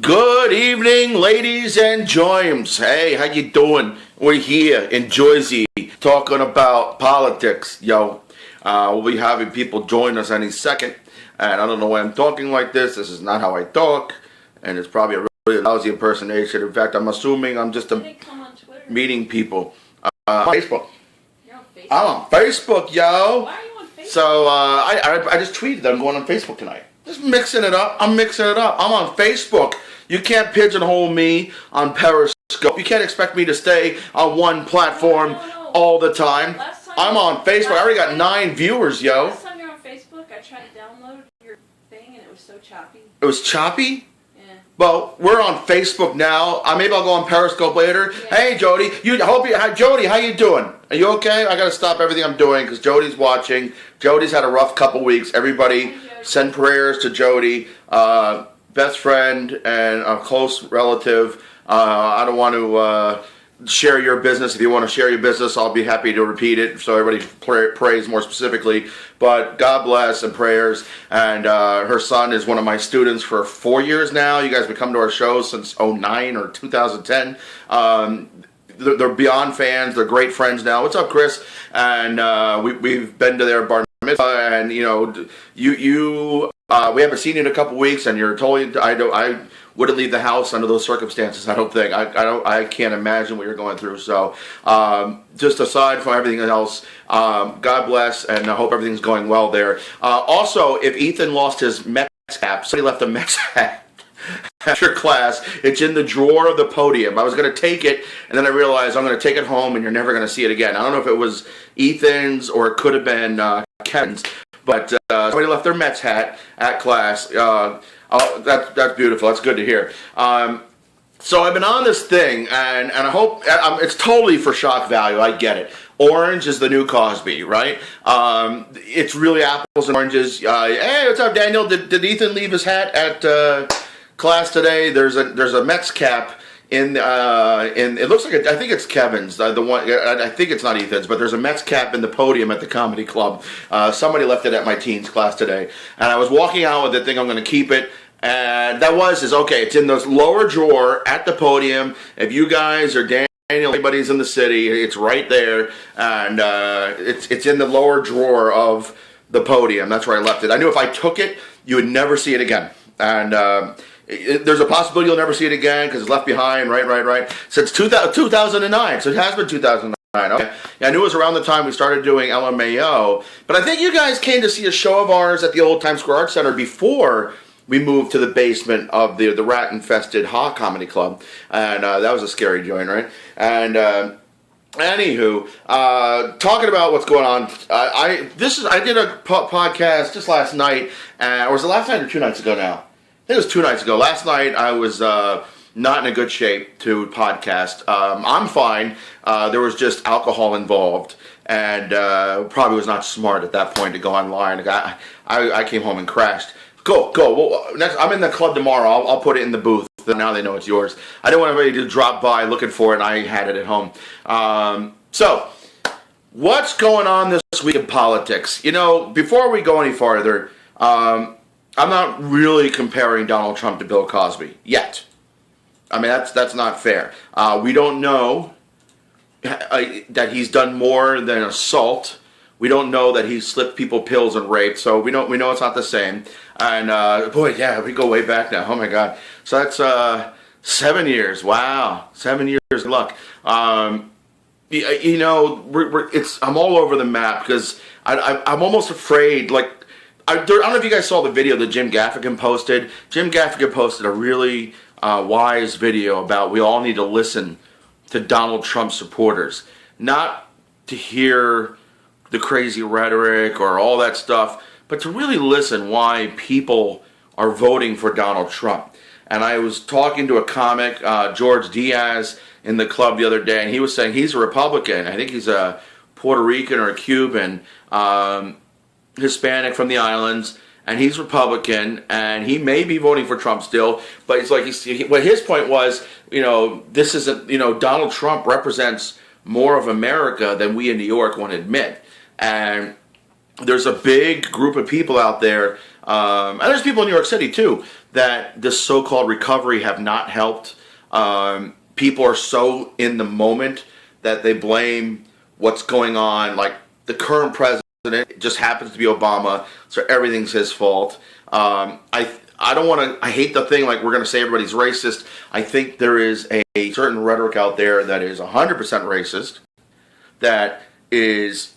Good evening, ladies and gents. Hey, how you doing? We're here in Jersey talking about politics, yo. We'll be having people join us any second. And I don't know why I'm talking like this. This is not how I talk. And it's probably a really lousy impersonation. In fact, I'm assuming I'm just meeting people. On Facebook. You're on Facebook? I'm on Facebook, yo. Why are you on Facebook? So I just tweeted that I'm going on Facebook tonight. Just mixing it up. I'm mixing it up. I'm on Facebook. You can't pigeonhole me on Periscope. You can't expect me to stay on one platform all the time. I'm on Facebook. I already got 9 viewers, yo. Last time you were on Facebook, I tried to download your thing and it was so choppy. It was choppy? Yeah. Well, we're on Facebook now. Maybe I'll go on Periscope later. Yeah. Hey, Jody. Jody, how you doing? Are you okay? I got to stop everything I'm doing because Jody's watching. Jody's had a rough couple weeks. Everybody send prayers to Jody. Best friend and a close relative. I don't want to share your business. If you want to share your business, I'll be happy to repeat it so everybody prays more specifically. But God bless and prayers. And her son is one of my students for 4 years now. You guys have been coming to our shows since 2009 or 2010. They're beyond fans. They're great friends now. What's up, Chris? And we've been to their bar mitzvah, and you know, we haven't seen you in a couple weeks, and you're totally. I wouldn't leave the house under those circumstances. I don't think. I can't imagine what you're going through. So, just aside from everything else, God bless, and I hope everything's going well there. Also, if Ethan lost his Mets cap, somebody left a Mets hat after class. It's in the drawer of the podium. I was going to take it, and then I realized I'm going to take it home, and you're never going to see it again. I don't know if it was Ethan's or it could have been Kevin's, but somebody left their Mets hat at class. That's beautiful. That's good to hear. So I've been on this thing, and I hope it's totally for shock value. I get it. Orange is the new Cosby, right? It's really apples and oranges. Hey, what's up, Daniel? Did Ethan leave his hat at class today? There's a Mets cap in it looks like I think it's Kevin's, the one. I think it's not Ethan's, but there's a Mets cap in the podium at the comedy club. Somebody left it at my teens class today, and I was walking out with it, thinking I'm going to keep it. And okay. It's in the lower drawer at the podium. If you guys are Daniel, anybody's in the city, it's right there, and it's in the lower drawer of the podium. That's where I left it. I knew if I took it, you would never see it again, and there's a possibility you'll never see it again because it's left behind, right, since 2009, so it has been 2009. Okay. Yeah, I knew it was around the time we started doing LMAO, but I think you guys came to see a show of ours at the old Times Square Arts Center before we moved to the basement of the rat-infested Ha Comedy Club, and that was a scary joint, right? And anywho, talking about what's going on, I did a podcast just last night, or was it last night or 2 nights ago now? I think it was 2 nights ago. Last night I was not in a good shape to podcast. I'm fine. There was just alcohol involved, and probably was not smart at that point to go online. I came home and crashed. Go. Well, next, I'm in the club tomorrow. I'll put it in the booth. Now they know it's yours. I didn't want anybody to drop by looking for it, and I had it at home. So, what's going on this week in politics? You know, before we go any farther, I'm not really comparing Donald Trump to Bill Cosby yet. I mean, that's not fair. We don't know that he's done more than assault. We don't know that he slipped people pills and raped, so we know it's not the same. And boy, yeah, we go way back now. Oh my God! So that's 7 years. Wow, 7 years of luck. You know, I'm all over the map because I'm almost afraid. Like I don't know if you guys saw the video that Jim Gaffigan posted. Jim Gaffigan posted a really wise video about we all need to listen to Donald Trump supporters, not to hear the crazy rhetoric or all that stuff, but to really listen why people are voting for Donald Trump. And I was talking to a comic, George Diaz, in the club the other day, and he was saying he's a Republican. I think he's a Puerto Rican or a Cuban, Hispanic from the islands, and he's Republican, and he may be voting for Trump still, but it's like what his point was, you know, this isn't, you know, Donald Trump represents more of America than we in New York want to admit. And there's a big group of people out there And there's people in New York City too that this so-called recovery have not helped. People are so in the moment that they blame what's going on. Like the current president just happens to be Obama, so everything's his fault. I don't want to. I hate the thing like we're going to say everybody's racist. I think there is a certain rhetoric out there that is 100% racist, that is,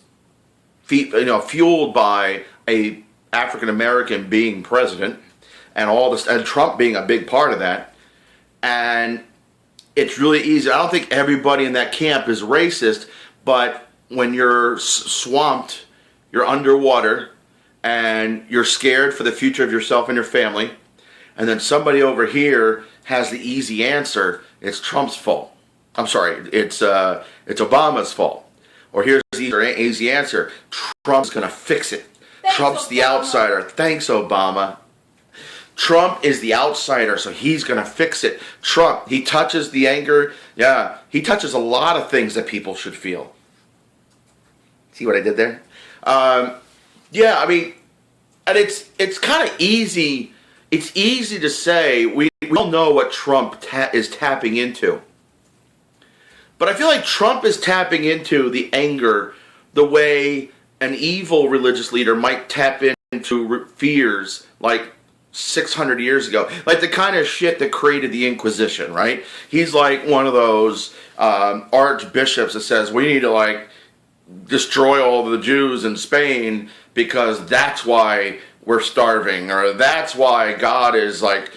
fueled by a African American being president, and all this, and Trump being a big part of that. And it's really easy. I don't think everybody in that camp is racist, but when you're swamped, you're underwater, and you're scared for the future of yourself and your family, and then somebody over here has the easy answer, it's Trump's fault. I'm sorry, it's Obama's fault. Or here's the easy answer, Trump's going to fix it. Thanks, Trump's the Obama. outsider. Thanks, Obama. Trump is the outsider, so he's going to fix it. Trump, he touches the anger. Yeah, he touches a lot of things that people should feel. See what I did there? Yeah, I mean, and it's kind of easy. It's easy to say we all know what Trump is tapping into. But I feel like Trump is tapping into the anger the way an evil religious leader might tap into fears like 600 years ago. Like the kind of shit that created the Inquisition, right? He's like one of those archbishops that says we need to like destroy all the Jews in Spain because that's why we're starving, or that's why God is like,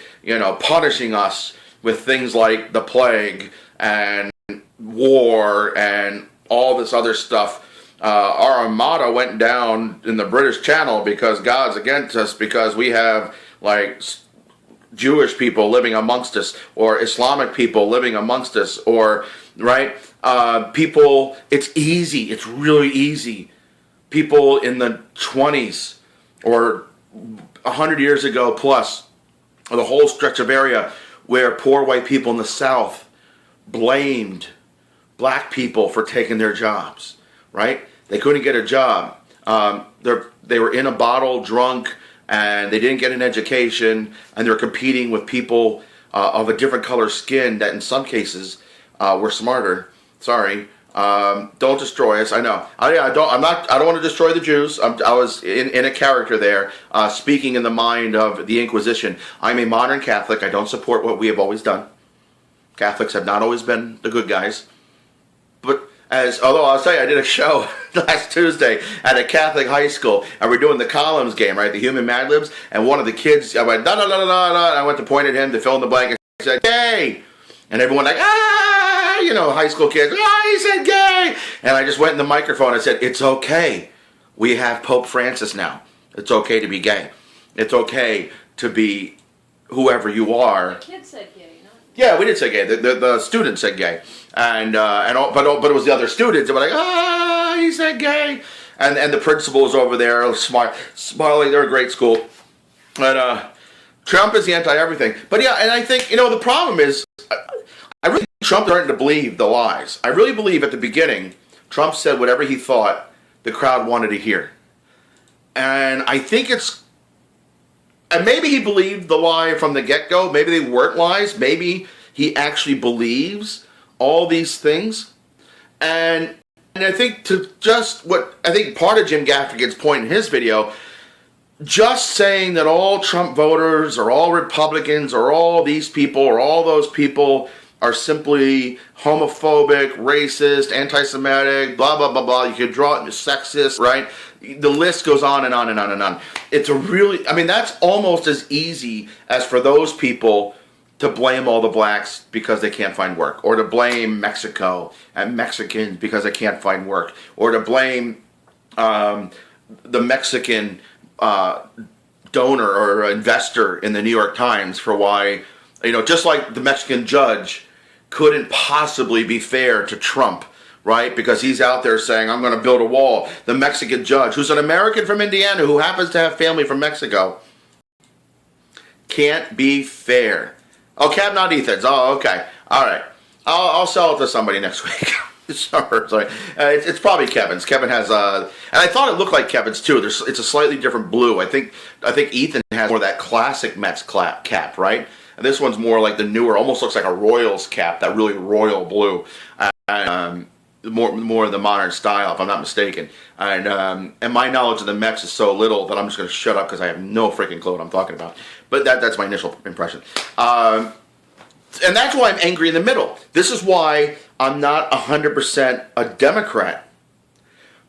punishing us with things like the plague and war and all this other stuff. Our armada went down in the British Channel because God's against us because we have like Jewish people living amongst us or Islamic people living amongst us, or right people. It's easy. It's really easy. People in the 20s or 100 years ago plus, or the whole stretch of area where poor white people in the South blamed black people for taking their jobs, right? They couldn't get a job. They were in a bottle, drunk, and they didn't get an education, and they're competing with people of a different color skin that in some cases were smarter. Sorry. Don't destroy us. I know. I don't want to destroy the Jews. I was in a character there, speaking in the mind of the Inquisition. I'm a modern Catholic. I don't support what we have always done. Catholics have not always been the good guys. But although I'll tell you, I did a show last Tuesday at a Catholic high school, and we're doing the columns game, right? The Human Mad Libs, and one of the kids, I went, da da da da da da, and I went to point at him to fill in the blank, and said, "Gay!" And everyone like, high school kids, he said gay! And I just went in the microphone and said, it's okay. We have Pope Francis now. It's okay to be gay. It's okay to be whoever you are. The kid said gay, not Yeah, we did say gay. The students said gay. But it was the other students that were like, he said gay. And the principal was over there smiling. They're a great school. And Trump is the anti-everything. But yeah, and I think, the problem is, I really think Trump started to believe the lies. I really believe at the beginning, Trump said whatever he thought the crowd wanted to hear. And I think and maybe he believed the lie from the get-go. Maybe they weren't lies. Maybe he actually believes all these things. And I think part of Jim Gaffigan's point in his video, just saying that all Trump voters or all Republicans or all these people or all those people are simply homophobic, racist, anti-Semitic, blah, blah, blah, blah. You could draw it sexist, right? The list goes on and on and on and on. That's almost as easy as for those people to blame all the blacks because they can't find work, or to blame Mexico and Mexicans because they can't find work, or to blame the Mexican donor or investor in the New York Times for why, just like the Mexican judge couldn't possibly be fair to Trump, right? Because he's out there saying, I'm going to build a wall. The Mexican judge, who's an American from Indiana, who happens to have family from Mexico, can't be fair. Oh, Cab Not Ethan's. Oh, okay. All right. I'll sell it to somebody next week. Sorry. It's probably Kevin's. Kevin has and I thought it looked like Kevin's too. It's a slightly different blue. I think Ethan has more of that classic Mets cap, right? And this one's more like the newer, almost looks like a Royals cap, that really royal blue, and more of the modern style, if I'm not mistaken. And my knowledge of the Mets is so little that I'm just going to shut up because I have no freaking clue what I'm talking about. But that's my initial impression. And that's why I'm angry in the middle. This is why I'm not 100% a Democrat,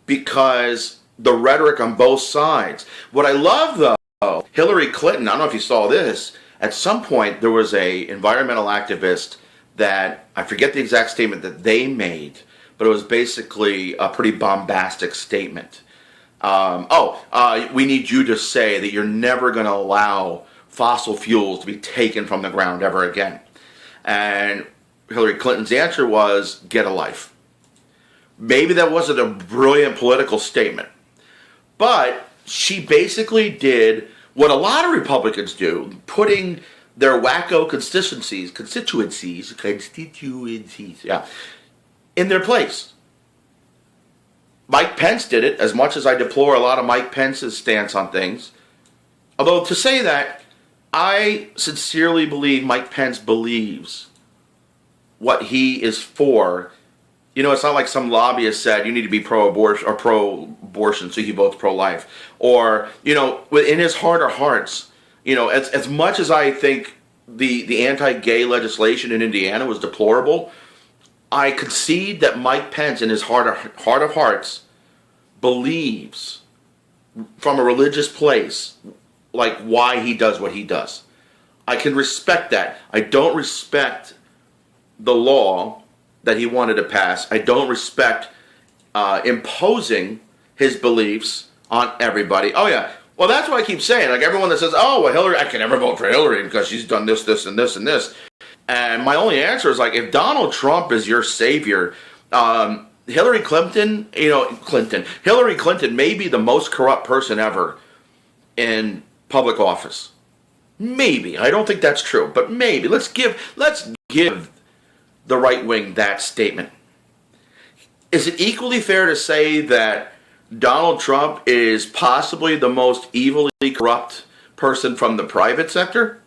because the rhetoric on both sides. What I love, though, Hillary Clinton, I don't know if you saw this, at some point there was a environmental activist that, I forget the exact statement that they made, but it was basically a pretty bombastic statement. We need you to say that you're never going to allow fossil fuels to be taken from the ground ever again. And Hillary Clinton's answer was, get a life. Maybe that wasn't a brilliant political statement, but she basically did what a lot of Republicans do, putting their wacko constituencies, in their place. Mike Pence did it, as much as I deplore a lot of Mike Pence's stance on things. Although to say that, I sincerely believe Mike Pence believes what he is for. You know, it's not like some lobbyist said you need to be pro-abortion or pro-abortion, so he votes pro-life. Or, you know, in his heart of hearts, you know, as much as I think the anti-gay legislation in Indiana was deplorable, I concede that Mike Pence, in his heart of hearts, believes from a religious place, like, why he does what he does. I can respect that. I don't respect the law that he wanted to pass. I don't respect imposing his beliefs on everybody. Oh, yeah. Well, that's what I keep saying. Like, everyone that says, oh, well, Hillary, I can never vote for Hillary because she's done this, this, and this, and this. And my only answer is, like, if Donald Trump is your savior, Hillary Clinton may be the most corrupt person ever in public office. Maybe. I don't think that's true, but maybe. Let's give the right wing that statement. Is it equally fair to say that Donald Trump is possibly the most evilly corrupt person from the private sector?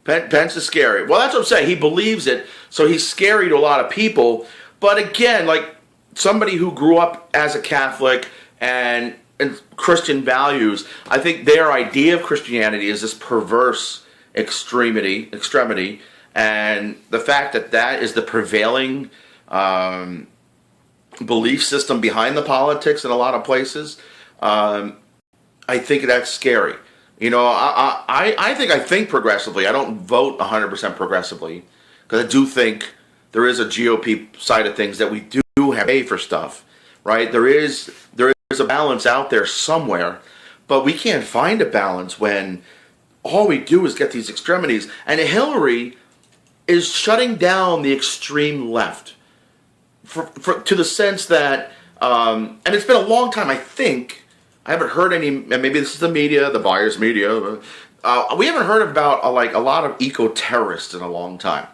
Pence is scary. Well, that's what I'm saying. He believes it, so he's scary to a lot of people. But again, like, somebody who grew up as a Catholic and Christian values, I think their idea of Christianity is this perverse extremity, and the fact that that is the prevailing belief system behind the politics in a lot of places, I think that's scary. You know, I think progressively. I don't vote 100% progressively, because I do think there is a GOP side of things that we do have to pay for stuff, right? There is a balance out there somewhere, but we can't find a balance when all we do is get these extremities. And Hillary is shutting down the extreme left to the sense that, and it's been a long time, I think, I haven't heard any, and maybe this is the media, the biased media, we haven't heard about a lot of eco-terrorists in a long time.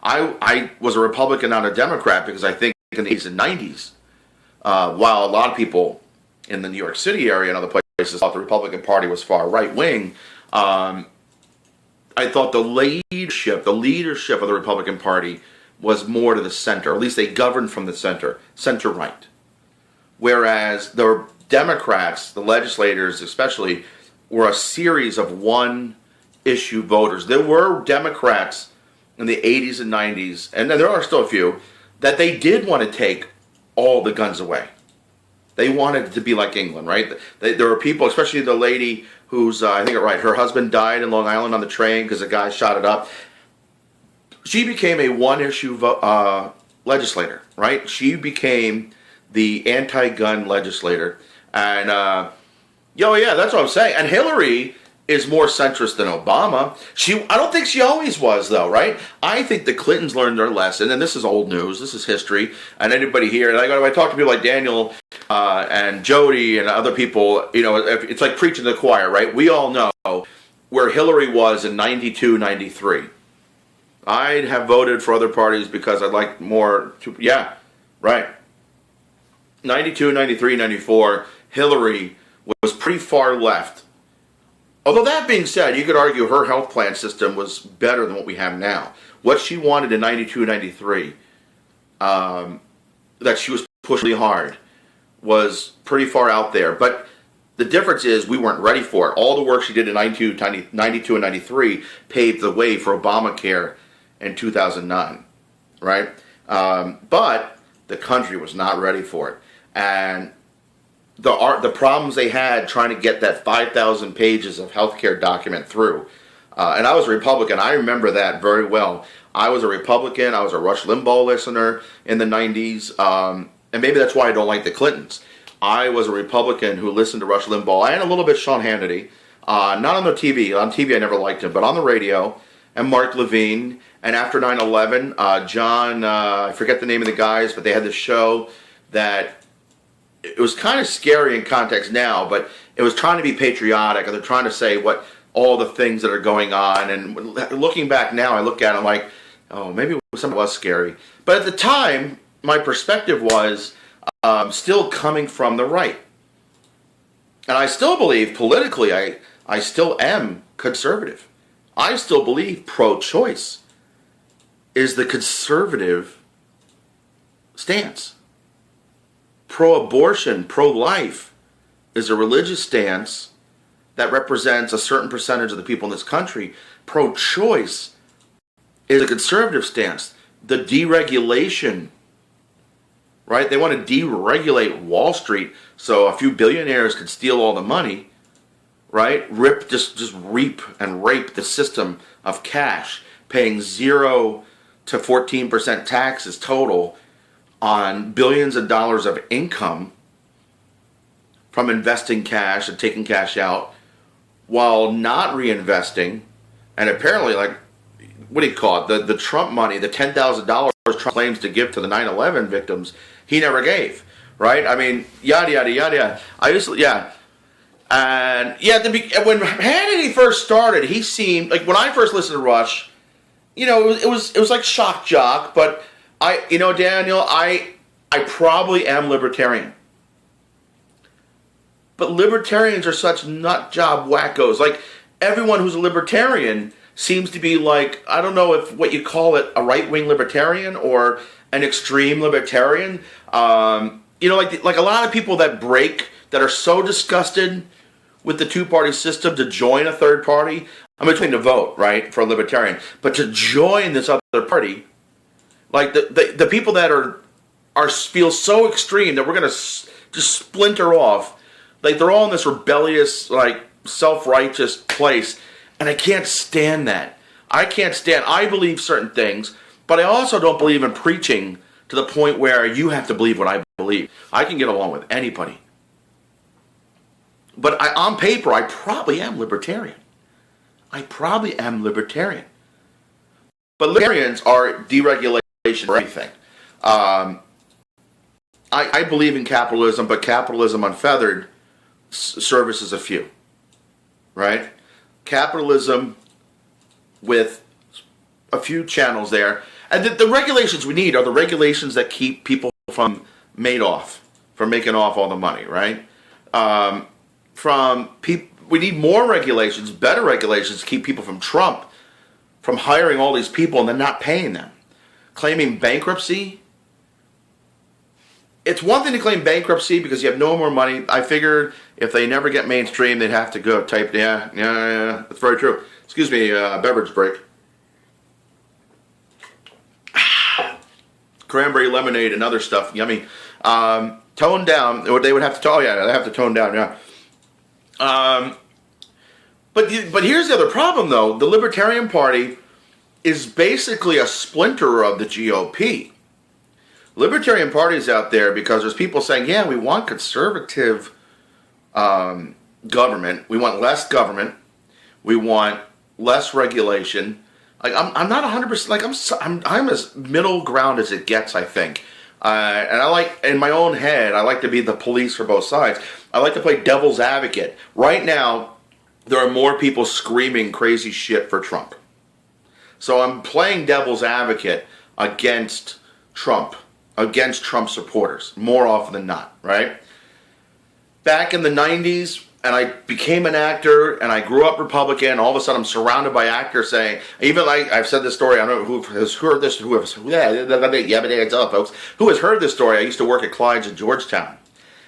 I was a Republican, not a Democrat, because I think in the 80s and 90s, while a lot of people in the New York City area and other places thought the Republican Party was far right-wing, I thought the leadership of the Republican Party was more to the center. At least they governed from the center-right. Whereas the Democrats, the legislators especially, were a series of one-issue voters. There were Democrats in the 80s and 90s, and there are still a few, that they did want to take all the guns away. They wanted it to be like England, right? There were people, especially the lady who's, I think right, her husband died in Long Island on the train because a guy shot it up. She became a one-issue legislator, right? She became the anti-gun legislator. And, yeah, that's what I'm saying. And Hillary is more centrist than Obama. I don't think she always was, though, right? I think the Clintons learned their lesson, and this is old news, this is history, and anybody here, and I talk to people like Daniel and Jody and other people, you know, it's like preaching to the choir, right? We all know where Hillary was in 92, 93. I'd have voted for other parties because I'd like more to, yeah, right. 92, 93, 94, Hillary was pretty far left. Although that being said, you could argue her health plan system was better than what we have now. What she wanted in 92, 93, that she was pushing really hard, was pretty far out there. But the difference is we weren't ready for it. All the work she did in 92 and 93 paved the way for Obamacare in 2009, right? But the country was not ready for it. And the problems they had trying to get that 5,000 pages of healthcare document through. And I was a Republican. I remember that very well. I was a Republican. I was a Rush Limbaugh listener in the 90s. And maybe that's why I don't like the Clintons. I was a Republican who listened to Rush Limbaugh and a little bit Sean Hannity. Not on the TV. On TV I never liked him. But on the radio. And Mark Levine. And after 9/11, John, I forget the name of the guys, but they had this show that it was kind of scary in context now, but it was trying to be patriotic, and they're trying to say what all the things that are going on. And looking back now, I look at it, I'm like, oh, maybe some was scary. But at the time, my perspective was still coming from the right. And I still believe politically, I still am conservative. I still believe pro-choice is the conservative stance. Pro-abortion, pro-life is a religious stance that represents a certain percentage of the people in this country. Pro-choice is a conservative stance. The deregulation, right? They want to deregulate Wall Street so a few billionaires could steal all the money, right? Just reap and rape the system of cash, paying 0 to 14% taxes total on billions of dollars of income from investing cash and taking cash out while not reinvesting. And apparently, like, what do you call it? The Trump money, the $10,000 Trump claims to give to the 9/11 victims, he never gave, right? I mean, yada, yada, yada, yada. And yeah, when Hannity first started, he seemed, like, when I first listened to Rush, it was like shock jock, but Daniel, I probably am libertarian. But libertarians are such nut job wackos. Like, everyone who's a libertarian seems to be like, I don't know if what you call it, a right-wing libertarian or an extreme libertarian. Like a lot of people that are so disgusted with the two-party system to join a third party. I'm between to vote, right, for a libertarian. But to join this other party, like the people that feel so extreme that we're going to just splinter off. Like, they're all in this rebellious, like, self-righteous place. And I can't stand that. I believe certain things, but I also don't believe in preaching to the point where you have to believe what I believe. I can get along with anybody. But on paper, I probably am libertarian. But libertarians are deregulation for everything. I believe in capitalism, but capitalism unfeathered services a few, right? Capitalism with a few channels there. And the regulations we need are the regulations that keep people from making off all the money, right? We need more regulations, better regulations to keep people from Trump, from hiring all these people and then not paying them. Claiming bankruptcy. It's one thing to claim bankruptcy because you have no more money. I figured if they never get mainstream, they'd have to go type, yeah, that's very true. Excuse me, beverage break. Cranberry lemonade and other stuff, yummy. Tone down, or they would have to tell you, they have to tone down, yeah. But here's the other problem, though. The Libertarian Party is basically a splinter of the GOP. Libertarian parties out there, because there's people saying, yeah, we want conservative government. We want less government. We want less regulation. Like, I'm not 100%, like, I'm as middle ground as it gets, I think. And I like, in my own head, I like to be the police for both sides. I like to play devil's advocate. Right now, there are more people screaming crazy shit for Trump. So I'm playing devil's advocate against Trump, against Trump supporters, more often than not, right? Back in the 90s, and I became an actor, and I grew up Republican. All of a sudden, I'm surrounded by actors saying, even like I've said this story. I don't know who has heard this. Folks, who has heard this story? I used to work at Clyde's in Georgetown,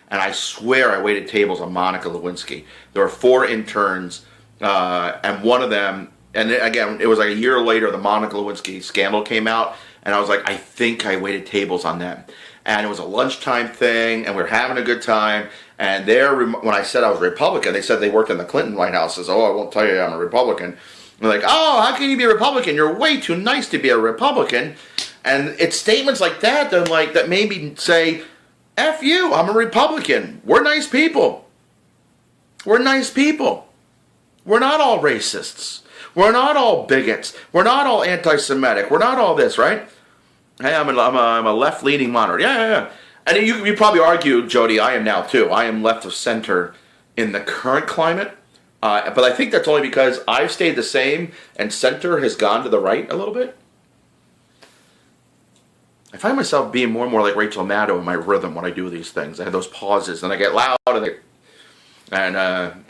and I swear I waited tables on Monica Lewinsky. There were 4 interns, and one of them, and again, it was like a year later, the Monica Lewinsky scandal came out, and I was like, I think I waited tables on them. And it was a lunchtime thing, and we were having a good time. And when I said I was a Republican, they said they worked in the Clinton White House. Says, oh, I won't tell you I'm a Republican. And they're like, oh, how can you be a Republican? You're way too nice to be a Republican. And it's statements like that that made me say, F you, I'm a Republican. We're nice people. We're nice people. We're not all racists. We're not all bigots. We're not all anti-Semitic. We're not all this, right? Hey, I'm a left-leaning moderate. Yeah. And you probably argue, Jody, I am now too. I am left of center in the current climate. But I think that's only because I've stayed the same and center has gone to the right a little bit. I find myself being more and more like Rachel Maddow in my rhythm when I do these things. I have those pauses and I get loud and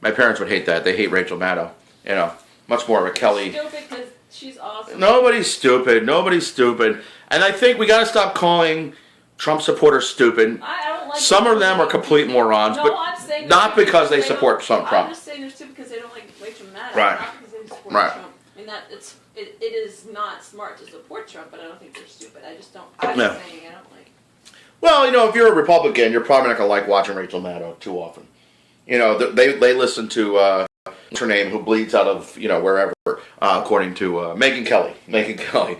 my parents would hate that. They hate Rachel Maddow. You know, much more of a Kelly. Stupid because she's awesome. Nobody's stupid. And I think we got to stop calling Trump supporters stupid. I don't like some of them are complete morons, no, but I'm saying not because they support Trump. I'm just saying they're stupid because they don't like Rachel Maddow, right. not because they support right. Trump. I mean, it is not smart to support Trump, but I don't think they're stupid. I just don't. I'm Yeah. just saying I don't like. Well, you know, if you're a Republican, you're probably not going to like watching Rachel Maddow too often. You know, they listen to what's her name, who bleeds out of wherever, according to Megyn Kelly. Megyn Kelly.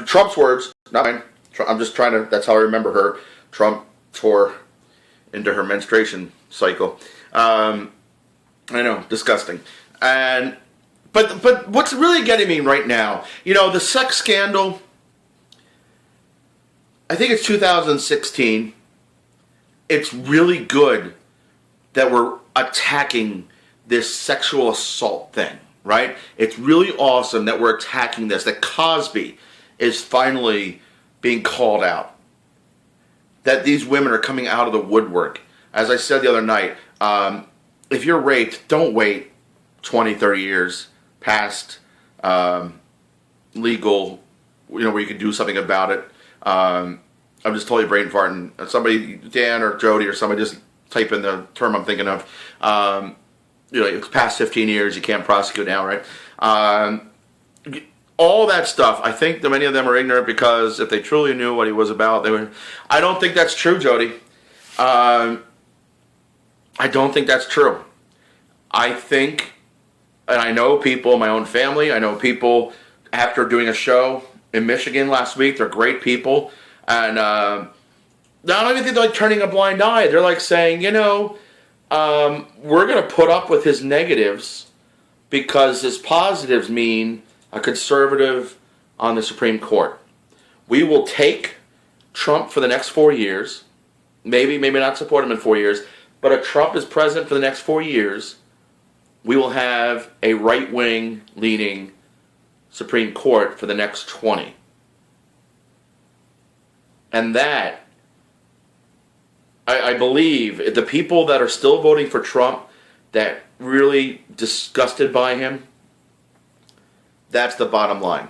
Trump's words, not mine. I'm just trying to. That's how I remember her. Trump tore into her menstruation cycle. I know, disgusting. But what's really getting me right now, the sex scandal. I think it's 2016. It's really good that we're attacking this sexual assault thing, right? It's really awesome that we're attacking this. That Cosby is finally being called out. That these women are coming out of the woodwork. As I said the other night, if you're raped, don't wait 20, 30 years past legal, where you can do something about it. I'm just totally brain farting. Somebody, Dan or Jody or somebody, just type in the term I'm thinking of. It's past 15 years, you can't prosecute now, right? All that stuff, I think that many of them are ignorant because if they truly knew what he was about, they would. I don't think that's true, Jody. I don't think that's true. I think, and I know people in my own family, I know people after doing a show in Michigan last week, they're great people, and I don't even think they're like turning a blind eye. They're like saying, we're going to put up with his negatives because his positives mean a conservative on the Supreme Court. We will take Trump for the next 4 years, maybe not support him in 4 years, but if Trump is president for the next 4 years, we will have a right-wing leaning Supreme Court for the next 20. And that, I believe, the people that are still voting for Trump, that really disgusted by him, that's the bottom line.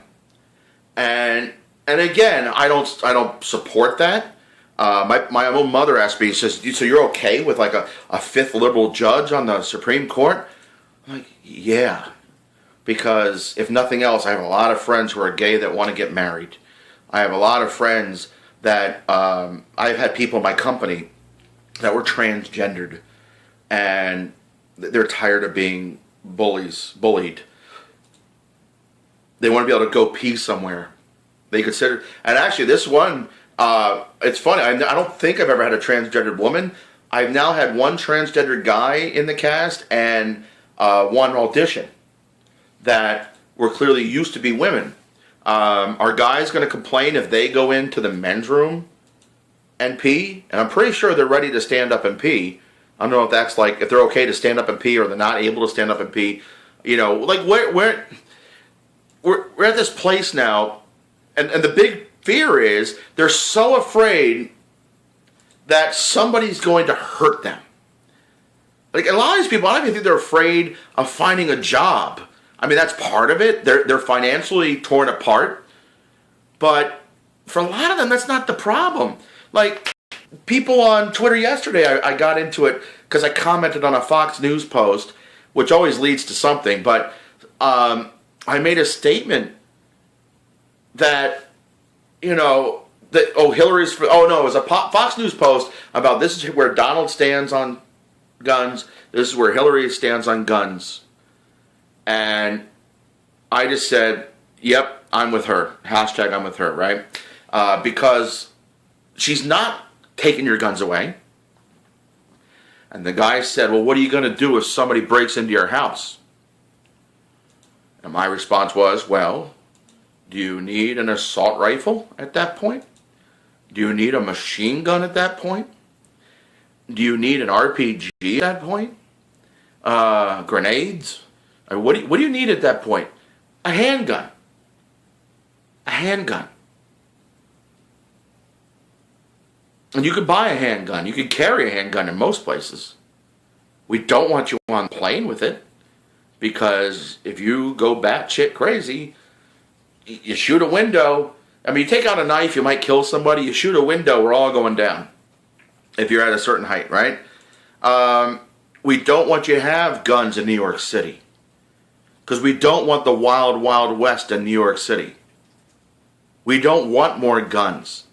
And again, I don't support that. My own mother asked me, she says, so you're okay with like a fifth liberal judge on the Supreme Court? I'm like, yeah. Because if nothing else, I have a lot of friends who are gay that want to get married. I have a lot of friends that, I've had people in my company that were transgendered. And they're tired of being bullied. They want to be able to go pee somewhere. They consider, and actually this one, it's funny, I don't think I've ever had a transgendered woman. I've now had one transgendered guy in the cast and one audition that were clearly used to be women. Are guys going to complain if they go into the men's room and pee? And I'm pretty sure they're ready to stand up and pee. I don't know if that's like, if they're okay to stand up and pee or they're not able to stand up and pee. Like where we're at this place now, and the big fear is they're so afraid that somebody's going to hurt them. Like a lot of these people, I don't even think they're afraid of finding a job. I mean, that's part of it. They're financially torn apart. But for a lot of them, that's not the problem. Like people on Twitter yesterday, I got into it because I commented on a Fox News post, which always leads to something. But I made a statement that, you know, that, Hillary's, it was a Fox News post about this is where Donald stands on guns, this is where Hillary stands on guns. And I just said, yep, I'm with her. Hashtag I'm with her, right? Because she's not taking your guns away. And the guy said, well, what are you going to do if somebody breaks into your house? And my response was, well, do you need an assault rifle at that point? Do you need a machine gun at that point? Do you need an RPG at that point? Grenades? What do you need at that point? A handgun. A handgun. And you could buy a handgun. You could carry a handgun in most places. We don't want you on the plane with it. Because if you go batshit crazy, you shoot a window. I mean, you take out a knife, you might kill somebody. You shoot a window, we're all going down. If you're at a certain height, right? We don't want you to have guns in New York City. Because we don't want the wild, wild west in New York City. We don't want more guns.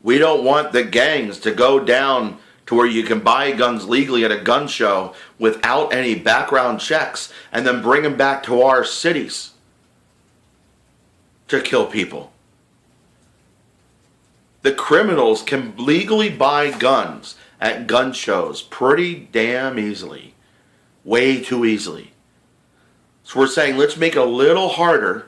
We don't want the gangs to go down to where you can buy guns legally at a gun show without any background checks and then bring them back to our cities to kill people. The criminals can legally buy guns at gun shows pretty damn easily. Way too easily. So we're saying let's make it a little harder,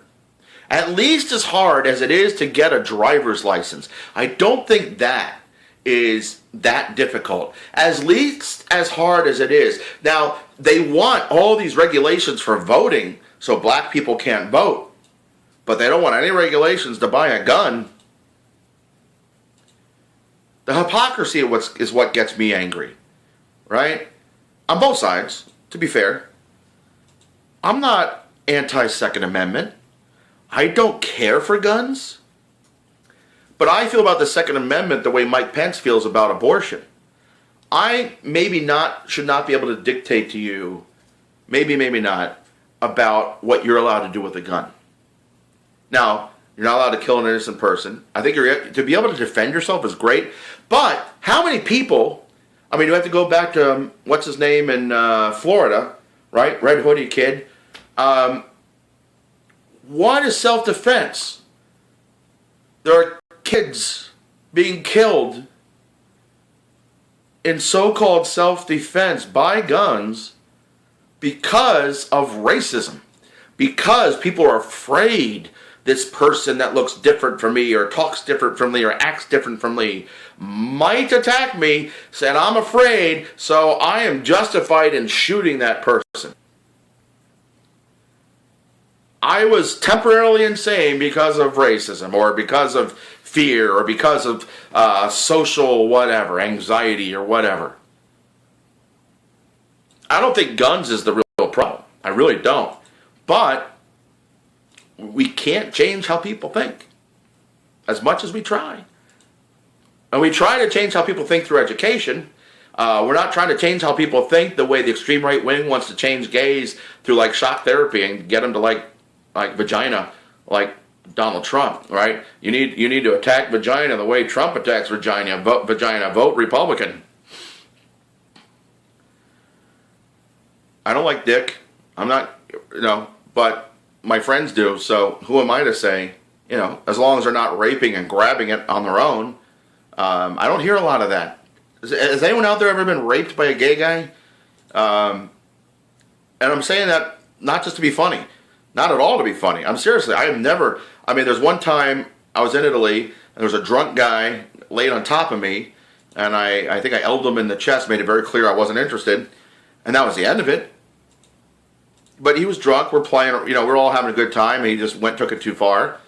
at least as hard as it is to get a driver's license. I don't think that is that difficult. As least as hard as it is. Now, they want all these regulations for voting so black people can't vote. But they don't want any regulations to buy a gun. The hypocrisy is what gets me angry. Right? On both sides, to be fair. I'm not anti-Second Amendment. I don't care for guns. But I feel about the Second Amendment the way Mike Pence feels about abortion. I should not be able to dictate to you, maybe not, about what you're allowed to do with a gun. Now, you're not allowed to kill an innocent person. I think to be able to defend yourself is great. But how many people, I mean, you have to go back to, what's his name in Florida, right? Red hoodie kid. What is self-defense? There are kids being killed in so-called self-defense by guns because of racism. Because people are afraid this person that looks different from me or talks different from me or acts different from me might attack me, and I'm afraid, so I am justified in shooting that person. I was temporarily insane because of racism or because of fear or because of social whatever, anxiety or whatever. I don't think guns is the real problem. I really don't. But we can't change how people think as much as we try. And we try to change how people think through education. We're not trying to change how people think the way the extreme right wing wants to change gays through like shock therapy and get them to like vagina like Donald Trump, right? You need to attack vagina the way Trump attacks vagina. Vote Republican. I don't like dick. I'm not, but my friends do, so who am I to say, as long as they're not raping and grabbing it on their own. I don't hear a lot of that. Has anyone out there ever been raped by a gay guy? And I'm saying that not just to be funny. Not at all to be funny. There's one time I was in Italy, and there was a drunk guy laid on top of me, and I think I elbowed him in the chest, made it very clear I wasn't interested, and that was the end of it. but he was drunk. We're playing, we're all having a good time, and he just took it too far.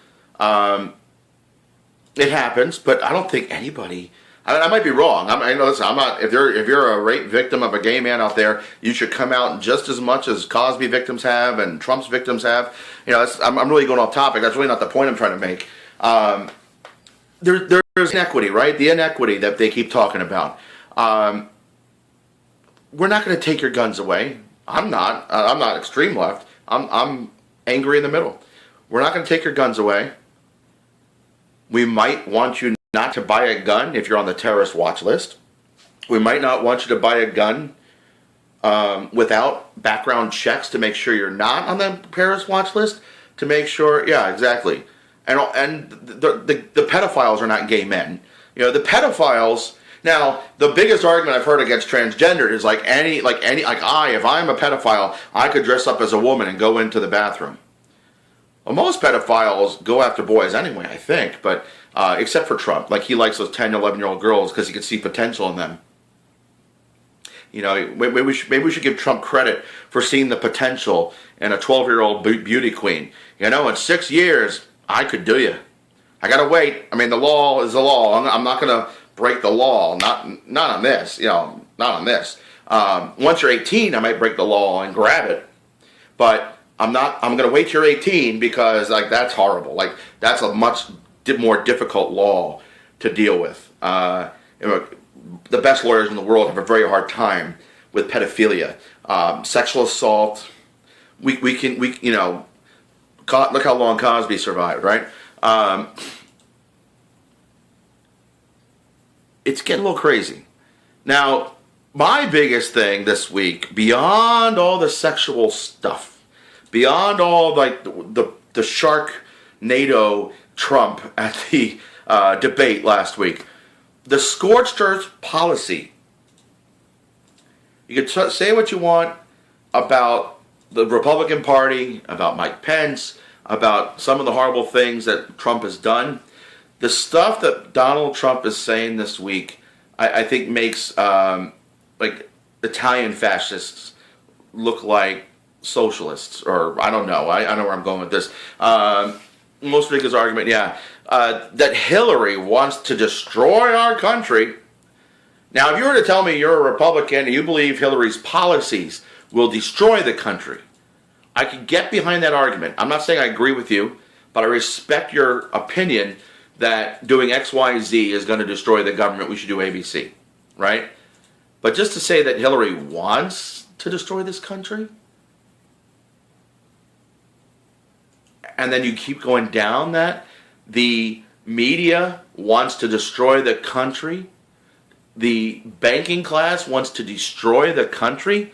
It happens, but I don't think anybody. I might be wrong. Listen, I'm not. If you're a rape victim of a gay man out there, you should come out just as much as Cosby victims have and Trump's victims have. I'm really going off topic. That's really not the point I'm trying to make. There's inequity, right? The inequity that they keep talking about. We're not going to take your guns away. I'm not. I'm not extreme left. I'm angry in the middle. We're not going to take your guns away. We might want you not to buy a gun if you're on the terrorist watch list. We might not want you to buy a gun without background checks to make sure you're not on the terrorist watch list. To make sure, yeah, exactly. And the pedophiles are not gay men. The pedophiles. Now, the biggest argument I've heard against transgender is if I'm a pedophile, I could dress up as a woman and go into the bathroom. Well, most pedophiles go after boys anyway, I think, but except for Trump. He likes those 10, 11-year-old girls because he can see potential in them. Maybe we should give Trump credit for seeing the potential in a 12-year-old beauty queen. In 6 years, I could do you. I gotta wait. I mean, the law is the law. I'm not gonna break the law. Not on this. Not on this. Once you're 18, I might break the law and grab it, but I'm not. I'm gonna wait till you're 18 because that's horrible. That's a much more difficult law to deal with. The best lawyers in the world have a very hard time with pedophilia, sexual assault. Look how long Cosby survived, right? It's getting a little crazy. Now, my biggest thing this week, beyond all the sexual stuff, beyond all the Sharknado Trump at the debate last week, the scorched earth policy. You can say what you want about the Republican Party, about Mike Pence, about some of the horrible things that Trump has done. The stuff that Donald Trump is saying this week, I think makes Italian fascists look like socialists, or I don't know. I know where I'm going with this. Most of his argument, that Hillary wants to destroy our country. Now, if you were to tell me you're a Republican and you believe Hillary's policies will destroy the country, I could get behind that argument. I'm not saying I agree with you, but I respect your opinion that doing X, Y, Z is going to destroy the government. We should do ABC, right? But just to say that Hillary wants to destroy this country, and then you keep going down that, the media wants to destroy the country, the banking class wants to destroy the country.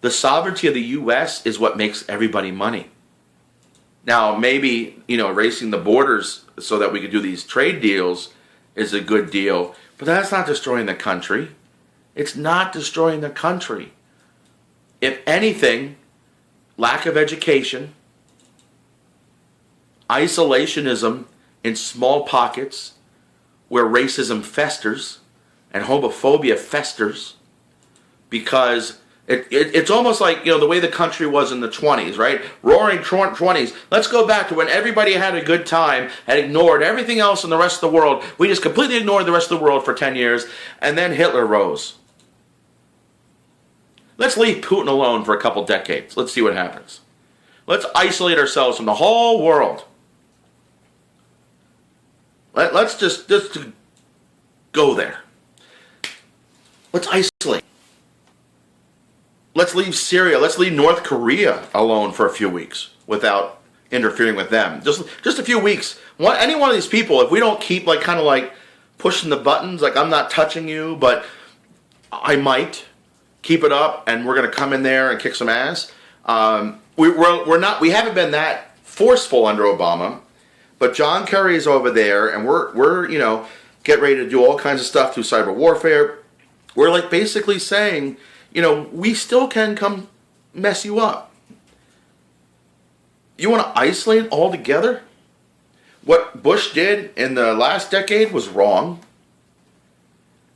The sovereignty of the U.S. is what makes everybody money. Now, maybe, erasing the borders so that we could do these trade deals is a good deal, but that's not destroying the country. It's not destroying the country. If anything, lack of education, isolationism in small pockets where racism festers and homophobia festers, because it's almost like, the way the country was in the 20s, right? Roaring 20s. Let's go back to when everybody had a good time and ignored everything else in the rest of the world. We just completely ignored the rest of the world for 10 years, and then Hitler rose. Let's leave Putin alone for a couple decades. Let's see what happens. Let's isolate ourselves from the whole world. Let's just go there. Let's isolate. Let's leave Syria. Let's leave North Korea alone for a few weeks without interfering with them. Just a few weeks. Any one of these people, if we don't keep pushing the buttons, I'm not touching you, but I might keep it up, and we're going to come in there and kick some ass. We haven't been that forceful under Obama, but John Kerry is over there, and we're get ready to do all kinds of stuff through cyber warfare. We're basically saying, we still can come mess you up. You want to isolate altogether? What Bush did in the last decade was wrong.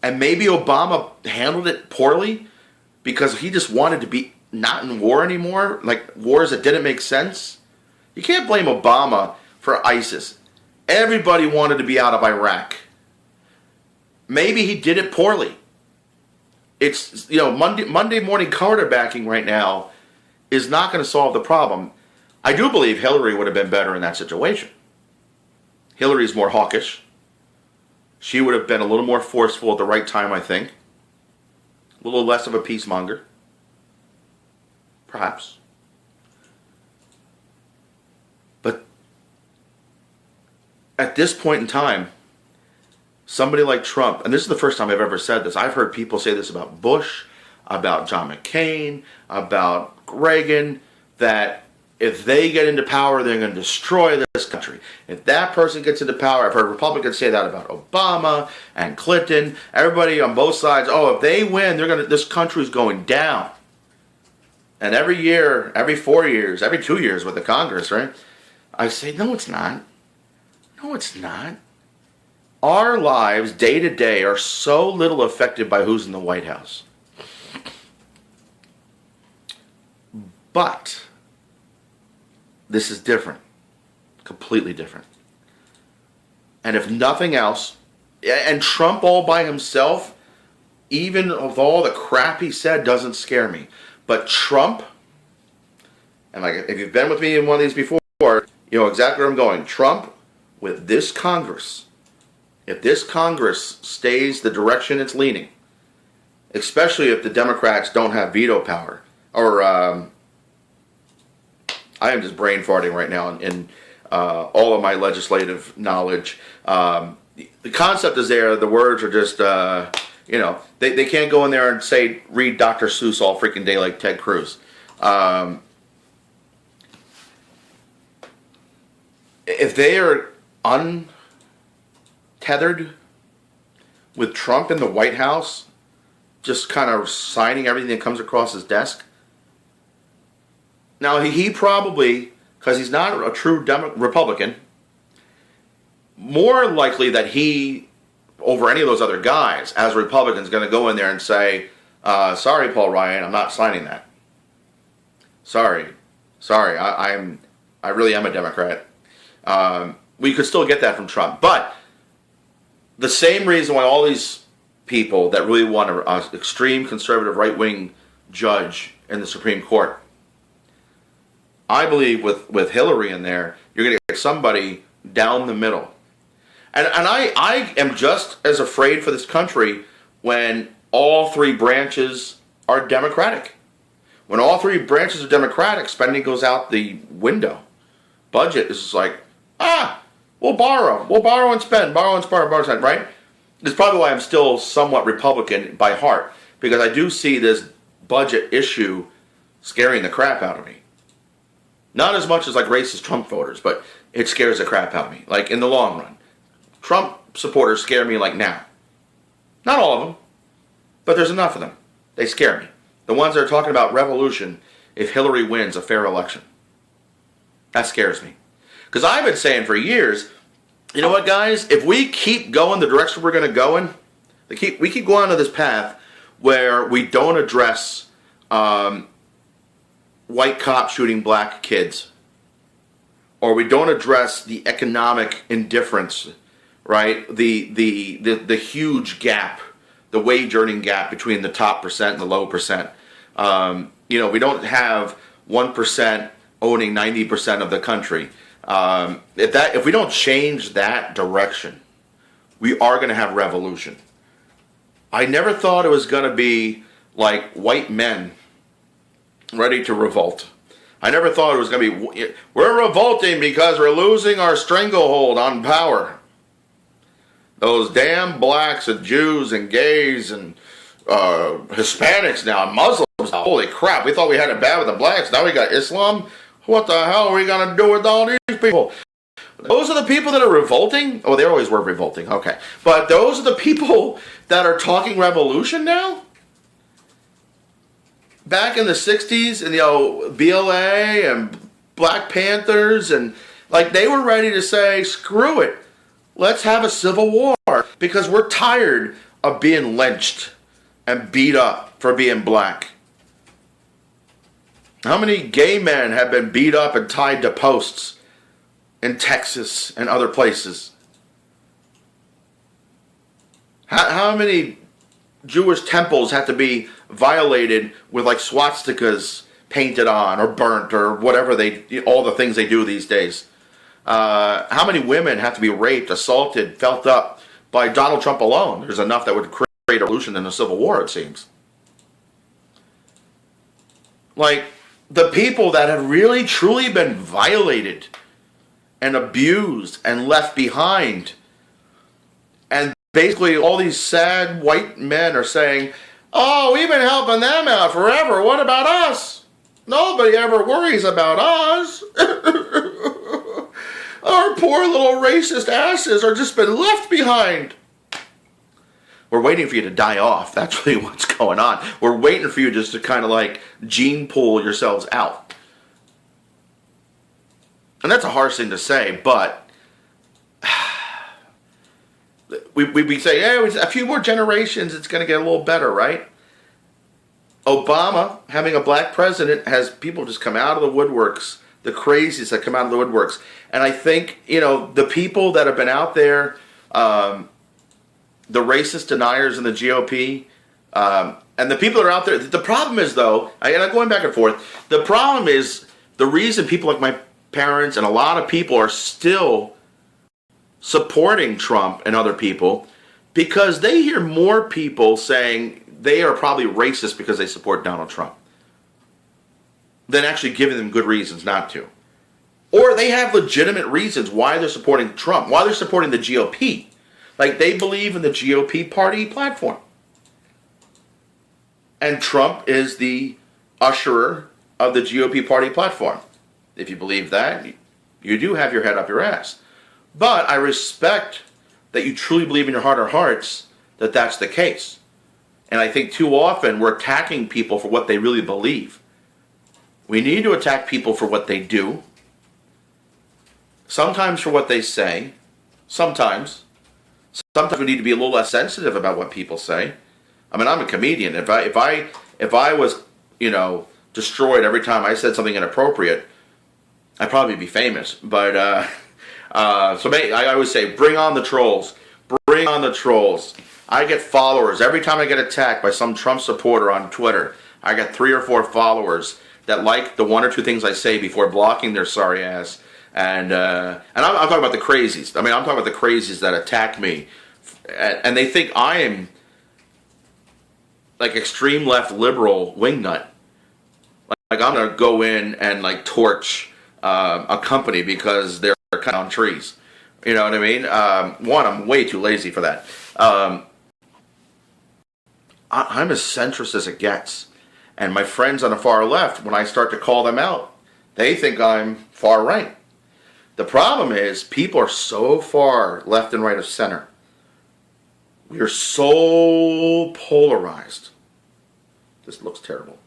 And maybe Obama handled it poorly because he just wanted to be not in war anymore, like wars that didn't make sense. You can't blame Obama for ISIS. Everybody wanted to be out of Iraq. Maybe he did it poorly. It's, Monday morning quarterbacking right now is not going to solve the problem. I do believe Hillary would have been better in that situation. Hillary's more hawkish. She would have been a little more forceful at the right time, I think. A little less of a peacemonger. Perhaps. But at this point in time, somebody like Trump, and this is the first time I've ever said this. I've heard people say this about Bush, about John McCain, about Reagan, that if they get into power, they're going to destroy this country. If that person gets into power, I've heard Republicans say that about Obama and Clinton. Everybody on both sides, if they win, this country's going down. And every year, every 4 years, every 2 years with the Congress, right? I say, no, it's not. No, it's not. Our lives, day to day, are so little affected by who's in the White House. But this is different. Completely different. And if nothing else, and Trump all by himself, even of all the crap he said, doesn't scare me. But Trump, and like if you've been with me in one of these before, you know exactly where I'm going. Trump, with this Congress, if this Congress stays the direction it's leaning, especially if the Democrats don't have veto power, or I am just brain farting right now in all of my legislative knowledge. The concept is there. The words are just, they can't go in there and say, read Dr. Seuss all freaking day like Ted Cruz. If they are untethered with Trump in the White House, just kind of signing everything that comes across his desk. Now, he probably, because he's not a true Republican, more likely that he, over any of those other guys, as a Republican, is going to go in there and say, sorry, Paul Ryan, I'm not signing that. Sorry, I really am a Democrat. We could still get that from Trump. But the same reason why all these people that really want an extreme conservative right-wing judge in the Supreme Court, I believe with Hillary in there, you're going to get somebody down the middle. And I am just as afraid for this country when all three branches are Democratic. When all three branches are Democratic, spending goes out the window. Budget is just like, we'll borrow and spend, borrow and spend, right? It's probably why I'm still somewhat Republican by heart, because I do see this budget issue scaring the crap out of me. Not as much as like racist Trump voters, but it scares the crap out of me, like in the long run. Trump supporters scare me like now. Not all of them, but there's enough of them. They scare me. The ones that are talking about revolution if Hillary wins a fair election. That scares me. Because I've been saying for years, you know what, guys? If we keep going the direction we're going to go in, we keep going on this path where we don't address white cops shooting black kids, or we don't address the economic indifference, right? The huge gap, the wage earning gap between the top percent and the low percent. We don't have 1% owning 90% of the country. If we don't change that direction, we are going to have revolution. I never thought it was going to be like white men ready to revolt. I never thought it was going to be, we're revolting because we're losing our stranglehold on power. Those damn blacks and Jews and gays and Hispanics now, Muslims, holy crap, we thought we had it bad with the blacks, now we got Islam. What the hell are we going to do with all these people? Those are the people that are revolting? Oh, they always were revolting, okay. But those are the people that are talking revolution now? Back in the 60s, and BLA and Black Panthers, and like they were ready to say, screw it. Let's have a civil war because we're tired of being lynched and beat up for being black. How many gay men have been beat up and tied to posts in Texas and other places? How many Jewish temples have to be violated with like swastikas painted on or burnt or whatever all the things they do these days? How many women have to be raped, assaulted, felt up by Donald Trump alone? There's enough that would create a revolution in a civil war, it seems. Like, the people that have really truly been violated and abused and left behind, and basically all these sad white men are saying, oh, we've been helping them out forever, what about us? Nobody ever worries about us. Our poor little racist asses are just been left behind. We're waiting for you to die off. That's really what's going on. We're waiting for you just to kind of like gene pool yourselves out. And that's a harsh thing to say, but we say, yeah, a few more generations, it's going to get a little better, right? Obama, having a black president, has people just come out of the woodworks, the crazies that come out of the woodworks. And I think, the people that have been out there, the racist deniers in the GOP, and the people that are out there, the problem is, though, and I'm going back and forth, the problem is the reason people like my parents and a lot of people are still supporting Trump and other people, because they hear more people saying they are probably racist because they support Donald Trump than actually giving them good reasons not to. Or they have legitimate reasons why they're supporting Trump, why they're supporting the GOP. Like, they believe in the GOP party platform. And Trump is the usherer of the GOP party platform. If you believe that, you do have your head up your ass. But I respect that you truly believe in your heart of hearts that that's the case. And I think too often we're attacking people for what they really believe. We need to attack people for what they do. Sometimes for what they say. Sometimes we need to be a little less sensitive about what people say. I mean, I'm a comedian. If I was, destroyed every time I said something inappropriate, I'd probably be famous. But I always say, bring on the trolls. Bring on the trolls. I get followers every time I get attacked by some Trump supporter on Twitter. I got 3 or 4 followers that like the 1 or 2 things I say before blocking their sorry ass. And I'm talking about the crazies. I mean, I'm talking about the crazies that attack me, and they think I am like extreme left liberal wingnut. Like I'm gonna go in and like torch a company because they're cutting down trees. You know what I mean? One, I'm way too lazy for that. I'm as centrist as it gets, and my friends on the far left, when I start to call them out, they think I'm far right. The problem is people are so far left and right of center. We are so polarized. This looks terrible.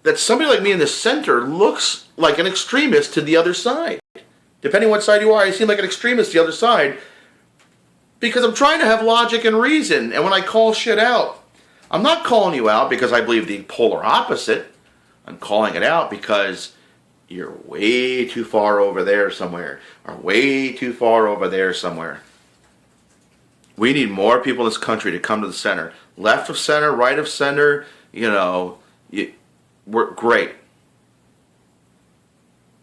That somebody like me in the center looks like an extremist to the other side. Depending on what side you are, I seem like an extremist to the other side because I'm trying to have logic and reason. And when I call shit out, I'm not calling you out because I believe the polar opposite. I'm calling it out because you're way too far over there somewhere, or way too far over there somewhere. We need more people in this country to come to the center. Left of center, right of center, we're great.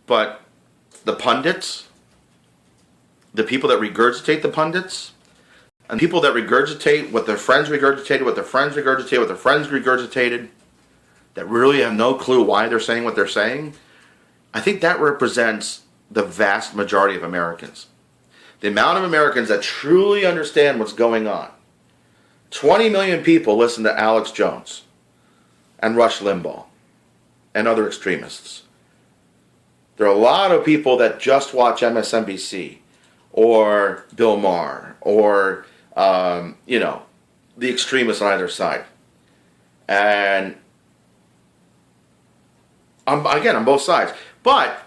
But the pundits, the people that regurgitate the pundits, and people that regurgitate what their friends regurgitated, what their friends regurgitated, what their friends regurgitated, that really have no clue why they're saying what they're saying, I think that represents the vast majority of Americans. The amount of Americans that truly understand what's going on. 20 million people listen to Alex Jones and Rush Limbaugh and other extremists. There are a lot of people that just watch MSNBC or Bill Maher or, the extremists on either side. And I'm on both sides. But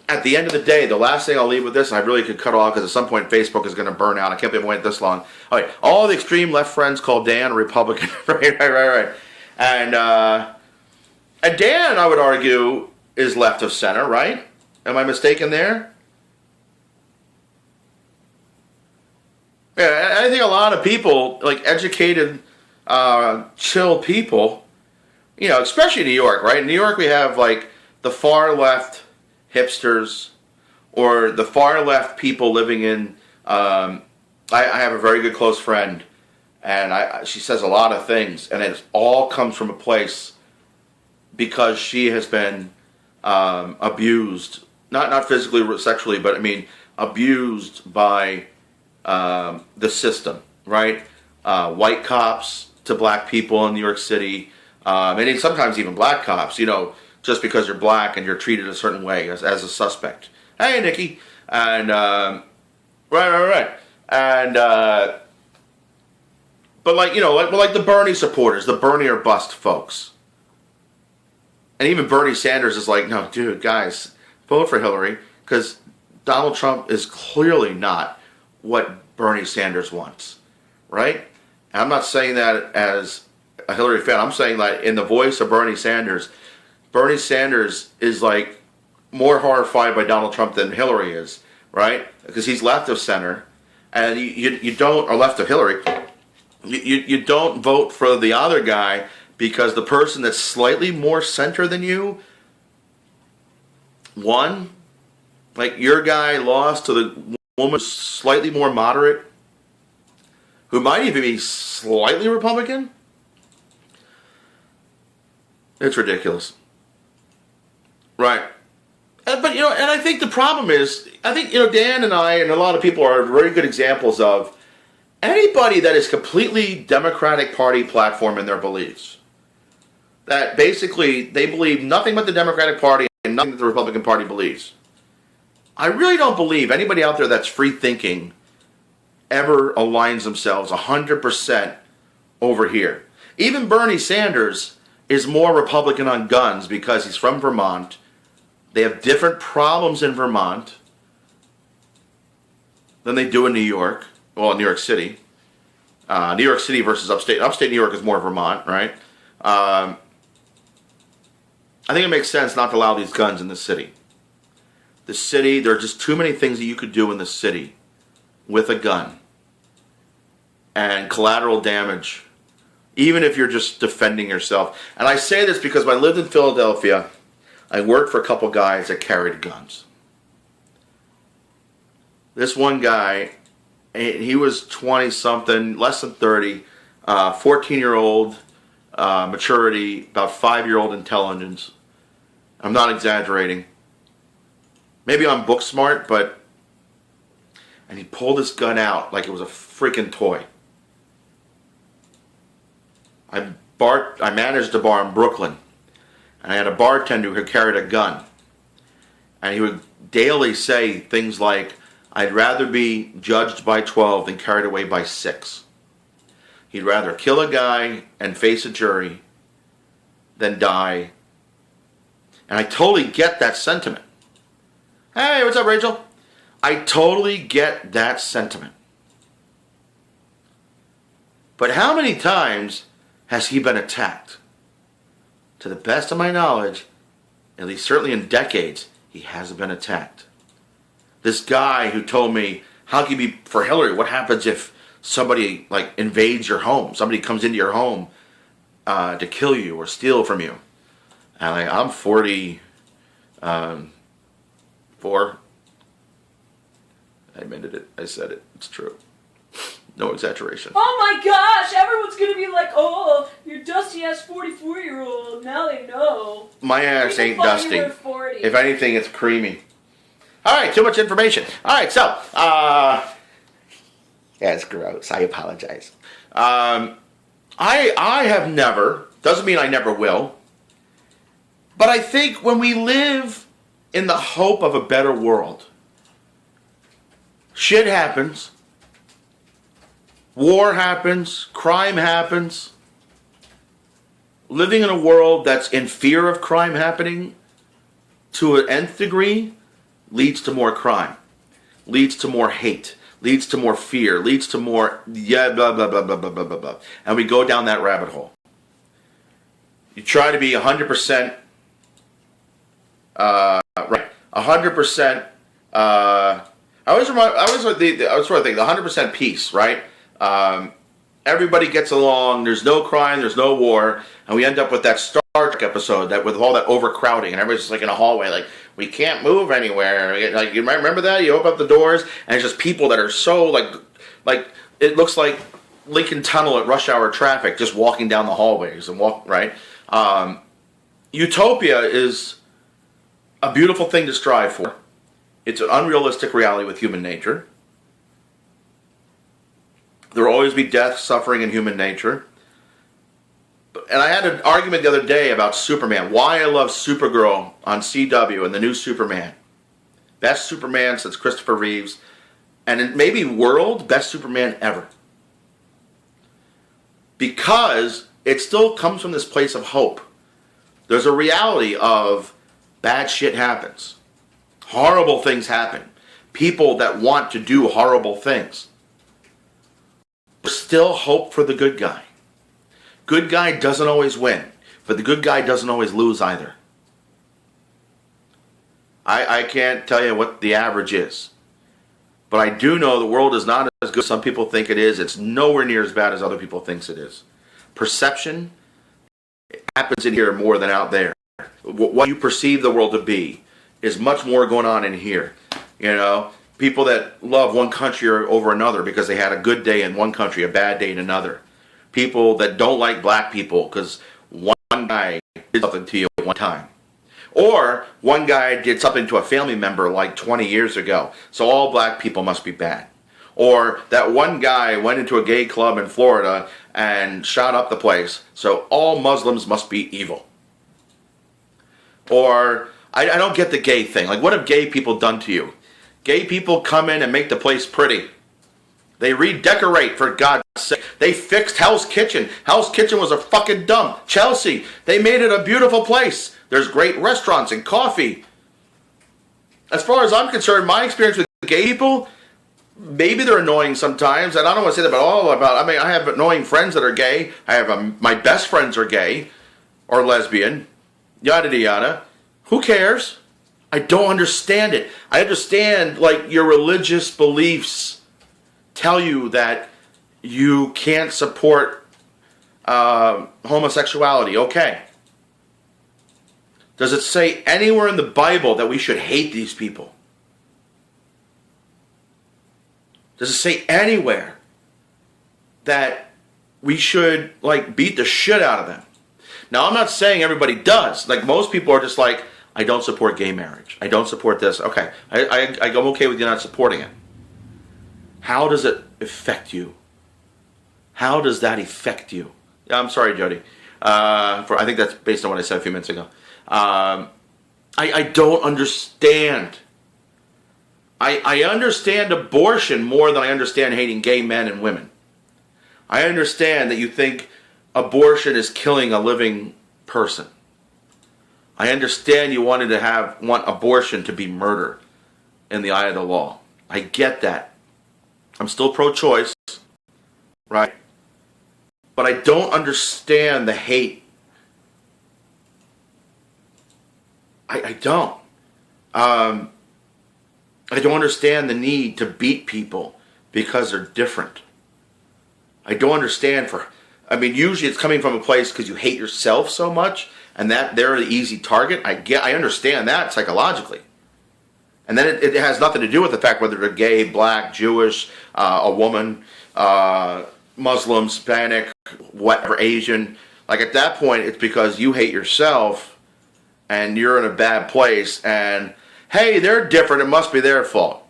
at the end of the day, the last thing I'll leave with this, and I really could cut off because at some point Facebook is going to burn out. I can't believe I waited this long. All right, all the extreme left friends call Dan a Republican. Right. And And Dan, I would argue, is left of center, right? Am I mistaken there? Yeah, I think a lot of people, like educated, chill people, especially New York, right? In New York, we have like the far left hipsters or the far left people living in. I have a very good close friend, and she says a lot of things, and it all comes from a place because she has been abused, not physically or sexually, but I mean abused by the system, right? White cops to black people in New York City, and sometimes even black cops, just because you're black and you're treated a certain way as a suspect. Hey, Nikki. And, right. And, but like the Bernie supporters, the Bernie or bust folks. And even Bernie Sanders is like, no, dude, guys, vote for Hillary because Donald Trump is clearly not what Bernie Sanders wants, right? And I'm not saying that as a Hillary fan. I'm saying that in the voice of Bernie Sanders is like more horrified by Donald Trump than Hillary is, right? Because he's left of center, and you don't, or left of Hillary, you don't vote for the other guy because the person that's slightly more center than you, one, like your guy lost to the woman slightly more moderate, who might even be slightly Republican. It's ridiculous. Right. But, and I think the problem is, Dan and I and a lot of people are very good examples of anybody that is completely Democratic Party platform in their beliefs. That basically they believe nothing but the Democratic Party and nothing that the Republican Party believes. I really don't believe anybody out there that's free thinking ever aligns themselves 100% over here. Even Bernie Sanders is more Republican on guns because he's from Vermont. They have different problems in Vermont than they do in New York. Well, New York City. New York City versus upstate. Upstate New York is more Vermont, right? I think it makes sense not to allow these guns in the city. The city, there are just too many things that you could do in the city with a gun. And collateral damage, even if you're just defending yourself. And I say this because when I lived in Philadelphia, I worked for a couple guys that carried guns. This one guy, he was 20-something, less than 30, 14-year-old maturity, about 5-year-old intelligence. I'm not exaggerating. Maybe I'm book smart, and he pulled his gun out like it was a freaking toy. I managed a bar in Brooklyn, and I had a bartender who carried a gun. And he would daily say things like, I'd rather be judged by 12 than carried away by 6. He'd rather kill a guy and face a jury than die. And I totally get that sentiment. Hey, what's up, Rachel? I totally get that sentiment. But how many times has he been attacked? To the best of my knowledge, at least certainly in decades, he hasn't been attacked. This guy who told me, how can you be for Hillary? What happens if somebody invades your home? Somebody comes into your home to kill you or steal from you? And I'm 44. I admitted it. I said it. It's true. No exaggeration. Oh my gosh! Everyone's gonna be like, "Oh, you're dusty ass 44-year-old." Now they know. My ass People ain't thought dusty. you were 40. If anything, it's creamy. All right, too much information. All right, so that's gross. I apologize. I have never. Doesn't mean I never will. But I think when we live in the hope of a better world, shit happens. War happens, crime happens. Living in a world that's in fear of crime happening to an nth degree leads to more crime, leads to more hate, leads to more fear, leads to more blah, blah, blah, blah, blah, blah, blah, blah. And we go down that rabbit hole. You try to be 100%, right? 100%. I always sort of think the 100% peace, right? Everybody gets along. There's no crime. There's no war, and we end up with that Star Trek episode that with all that overcrowding, and everybody's just like in a hallway, like we can't move anywhere. Like you might remember that. You open up the doors, and it's just people that are so like it looks like Lincoln Tunnel at rush hour traffic, just walking down the hallways and right. Utopia is a beautiful thing to strive for. It's an unrealistic reality with human nature. There will always be death, suffering, and human nature. And I had an argument the other day about Superman. Why I love Supergirl on CW and the new Superman. Best Superman since Christopher Reeves. And maybe world best Superman ever. Because it still comes from this place of hope. There's a reality of bad shit happens. Horrible things happen. People that want to do horrible things. There's still hope for the good guy. Good guy doesn't always win, but the good guy doesn't always lose either. I can't tell you what the average is, but I do know the world is not as good as some people think it is. It's nowhere near as bad as other people think it is. Perception happens in here more than out there. What you perceive the world to be is much more going on in here. You know, people that love one country over another because they had a good day in one country, a bad day in another. People that don't like black people because one guy did something to you one time. Or one guy did something to a family member like 20 years ago, so all black people must be bad. Or that one guy went into a gay club in Florida and shot up the place, so all Muslims must be evil. Or, I don't get the gay thing. Like, what have gay people done to you? Gay people come in and make the place pretty. They redecorate, for God's sake. They fixed Hell's Kitchen. Hell's Kitchen was a fucking dump. Chelsea, they made it a beautiful place. There's great restaurants and coffee. As far as I'm concerned, my experience with gay people, maybe they're annoying sometimes, and I don't want to say that I mean, I have annoying friends that are gay. I have my best friends are gay or lesbian, yada yada. Who cares? I don't understand it. I understand, like, your religious beliefs tell you that you can't support homosexuality. Okay. Does it say anywhere in the Bible that we should hate these people? Does it say anywhere that we should, like, beat the shit out of them? Now, I'm not saying everybody does. Like, most people are just like, I don't support gay marriage. I don't support this. Okay, I'm okay with you not supporting it. How does it affect you? How does that affect you? I'm sorry, Jody. I think that's based on what I said a few minutes ago. I don't understand. I understand abortion more than I understand hating gay men and women. I understand that you think abortion is killing a living person. I understand you want abortion to be murder in the eye of the law. I get that. I'm still pro-choice, right? But I don't understand the hate. I don't. I don't understand the need to beat people because they're different. I don't understand usually it's coming from a place because you hate yourself so much and that they're the easy target. I understand that psychologically. And then it has nothing to do with the fact whether they're gay, black, Jewish, a woman, Muslim, Hispanic, whatever, Asian. Like, at that point, it's because you hate yourself and you're in a bad place and, hey, they're different, it must be their fault.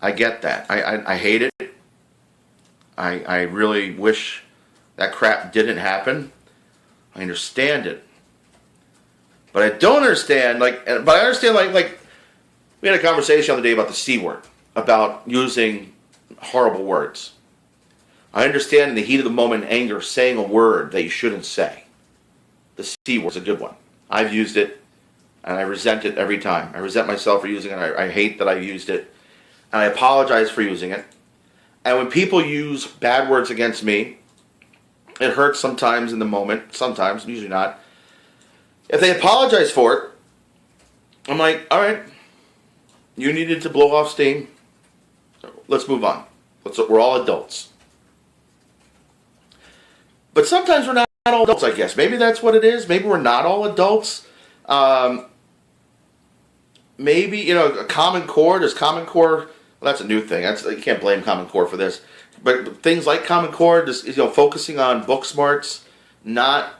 I get that. I hate it. I really wish that crap didn't happen. I understand it. But I don't understand, like we had a conversation the other day about the C word, about using horrible words. I understand in the heat of the moment, anger, saying a word that you shouldn't say. The C word is a good one. I've used it, and I resent it every time. I resent myself for using it. I hate that I used it, and I apologize for using it. And when people use bad words against me, It hurts sometimes in the moment, sometimes, usually not. If they apologize for it, I'm like, all right, you needed to blow off steam. Let's move on. We're all adults. But sometimes we're not all adults, I guess. Maybe that's what it is. Maybe we're not all adults. Maybe, you know, a Common Core, does Common Core, well, that's a new thing. You can't blame Common Core for this. But things like Common Core, just, you know, focusing on book smarts, not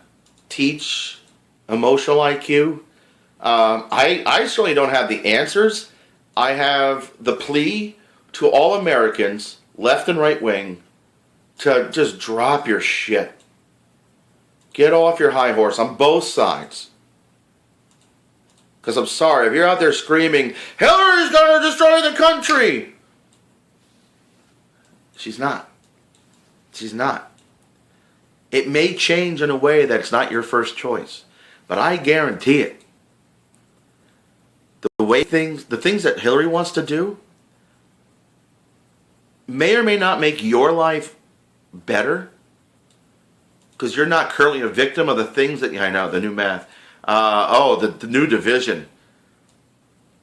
teach emotional IQ. I certainly don't have the answers. I have the plea to all Americans, left and right wing, to just drop your shit. Get off your high horse on both sides. Because I'm sorry, if you're out there screaming, Hillary's going to destroy the country. She's not. She's not. It may change in a way that's not your first choice. But I guarantee it. The things that Hillary wants to do may or may not make your life better. Because you're not currently a victim of the things that, I know, the new math. The new division.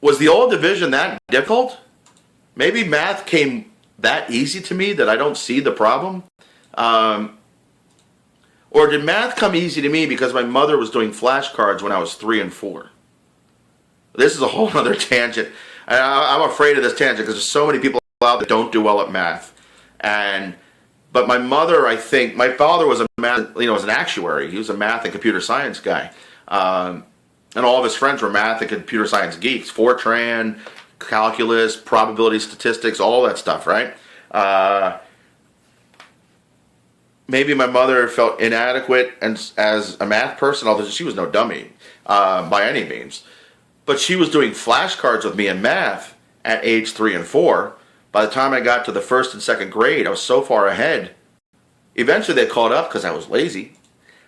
Was the old division that difficult? Maybe math came that easy to me that I don't see the problem. Or did math come easy to me because my mother was doing flashcards when I was 3 and 4? This is a whole other tangent. I'm afraid of this tangent because there's so many people out there that don't do well at math. But my mother, I think, my father was was an actuary. He was a math and computer science guy. And all of his friends were math and computer science geeks. Fortran, calculus, probability statistics, all that stuff, right? Maybe my mother felt inadequate as a math person, although she was no dummy by any means. But she was doing flashcards with me in math at age 3 and 4. By the time I got to the first and second grade, I was so far ahead. Eventually they caught up because I was lazy.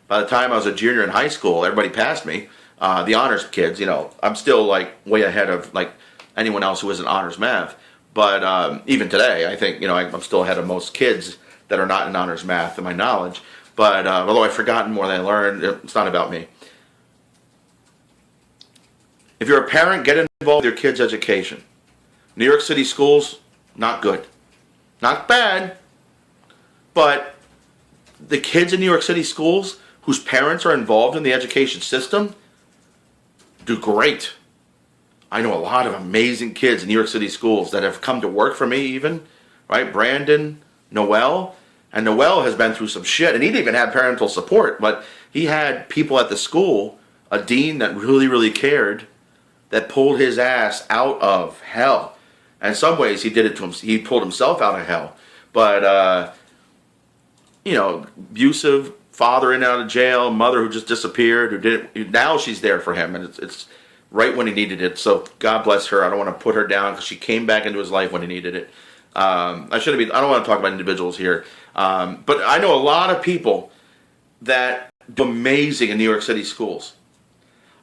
By the time I was a junior in high school, everybody passed me. The honors kids, I'm still like way ahead of like anyone else who isn't honors math. But even today, I think, I'm still ahead of most kids that are not in honors math in my knowledge. But although I've forgotten more than I learned, it's not about me. If you're a parent, get involved with your kids' education. New York City schools, not good. Not bad, but the kids in New York City schools whose parents are involved in the education system do great. I know a lot of amazing kids in New York City schools that have come to work for me even, right? Brandon, Noel, and Noel has been through some shit, and he didn't even have parental support, but he had people at the school, a dean that really, really cared, that pulled his ass out of hell. And in some ways, he did it to him. He pulled himself out of hell. But, abusive father in and out of jail, mother who just disappeared, now she's there for him, and it's right when he needed it. So God bless her. I don't want to put her down because she came back into his life when he needed it. I don't want to talk about individuals here, but I know a lot of people that do amazing in New York City schools.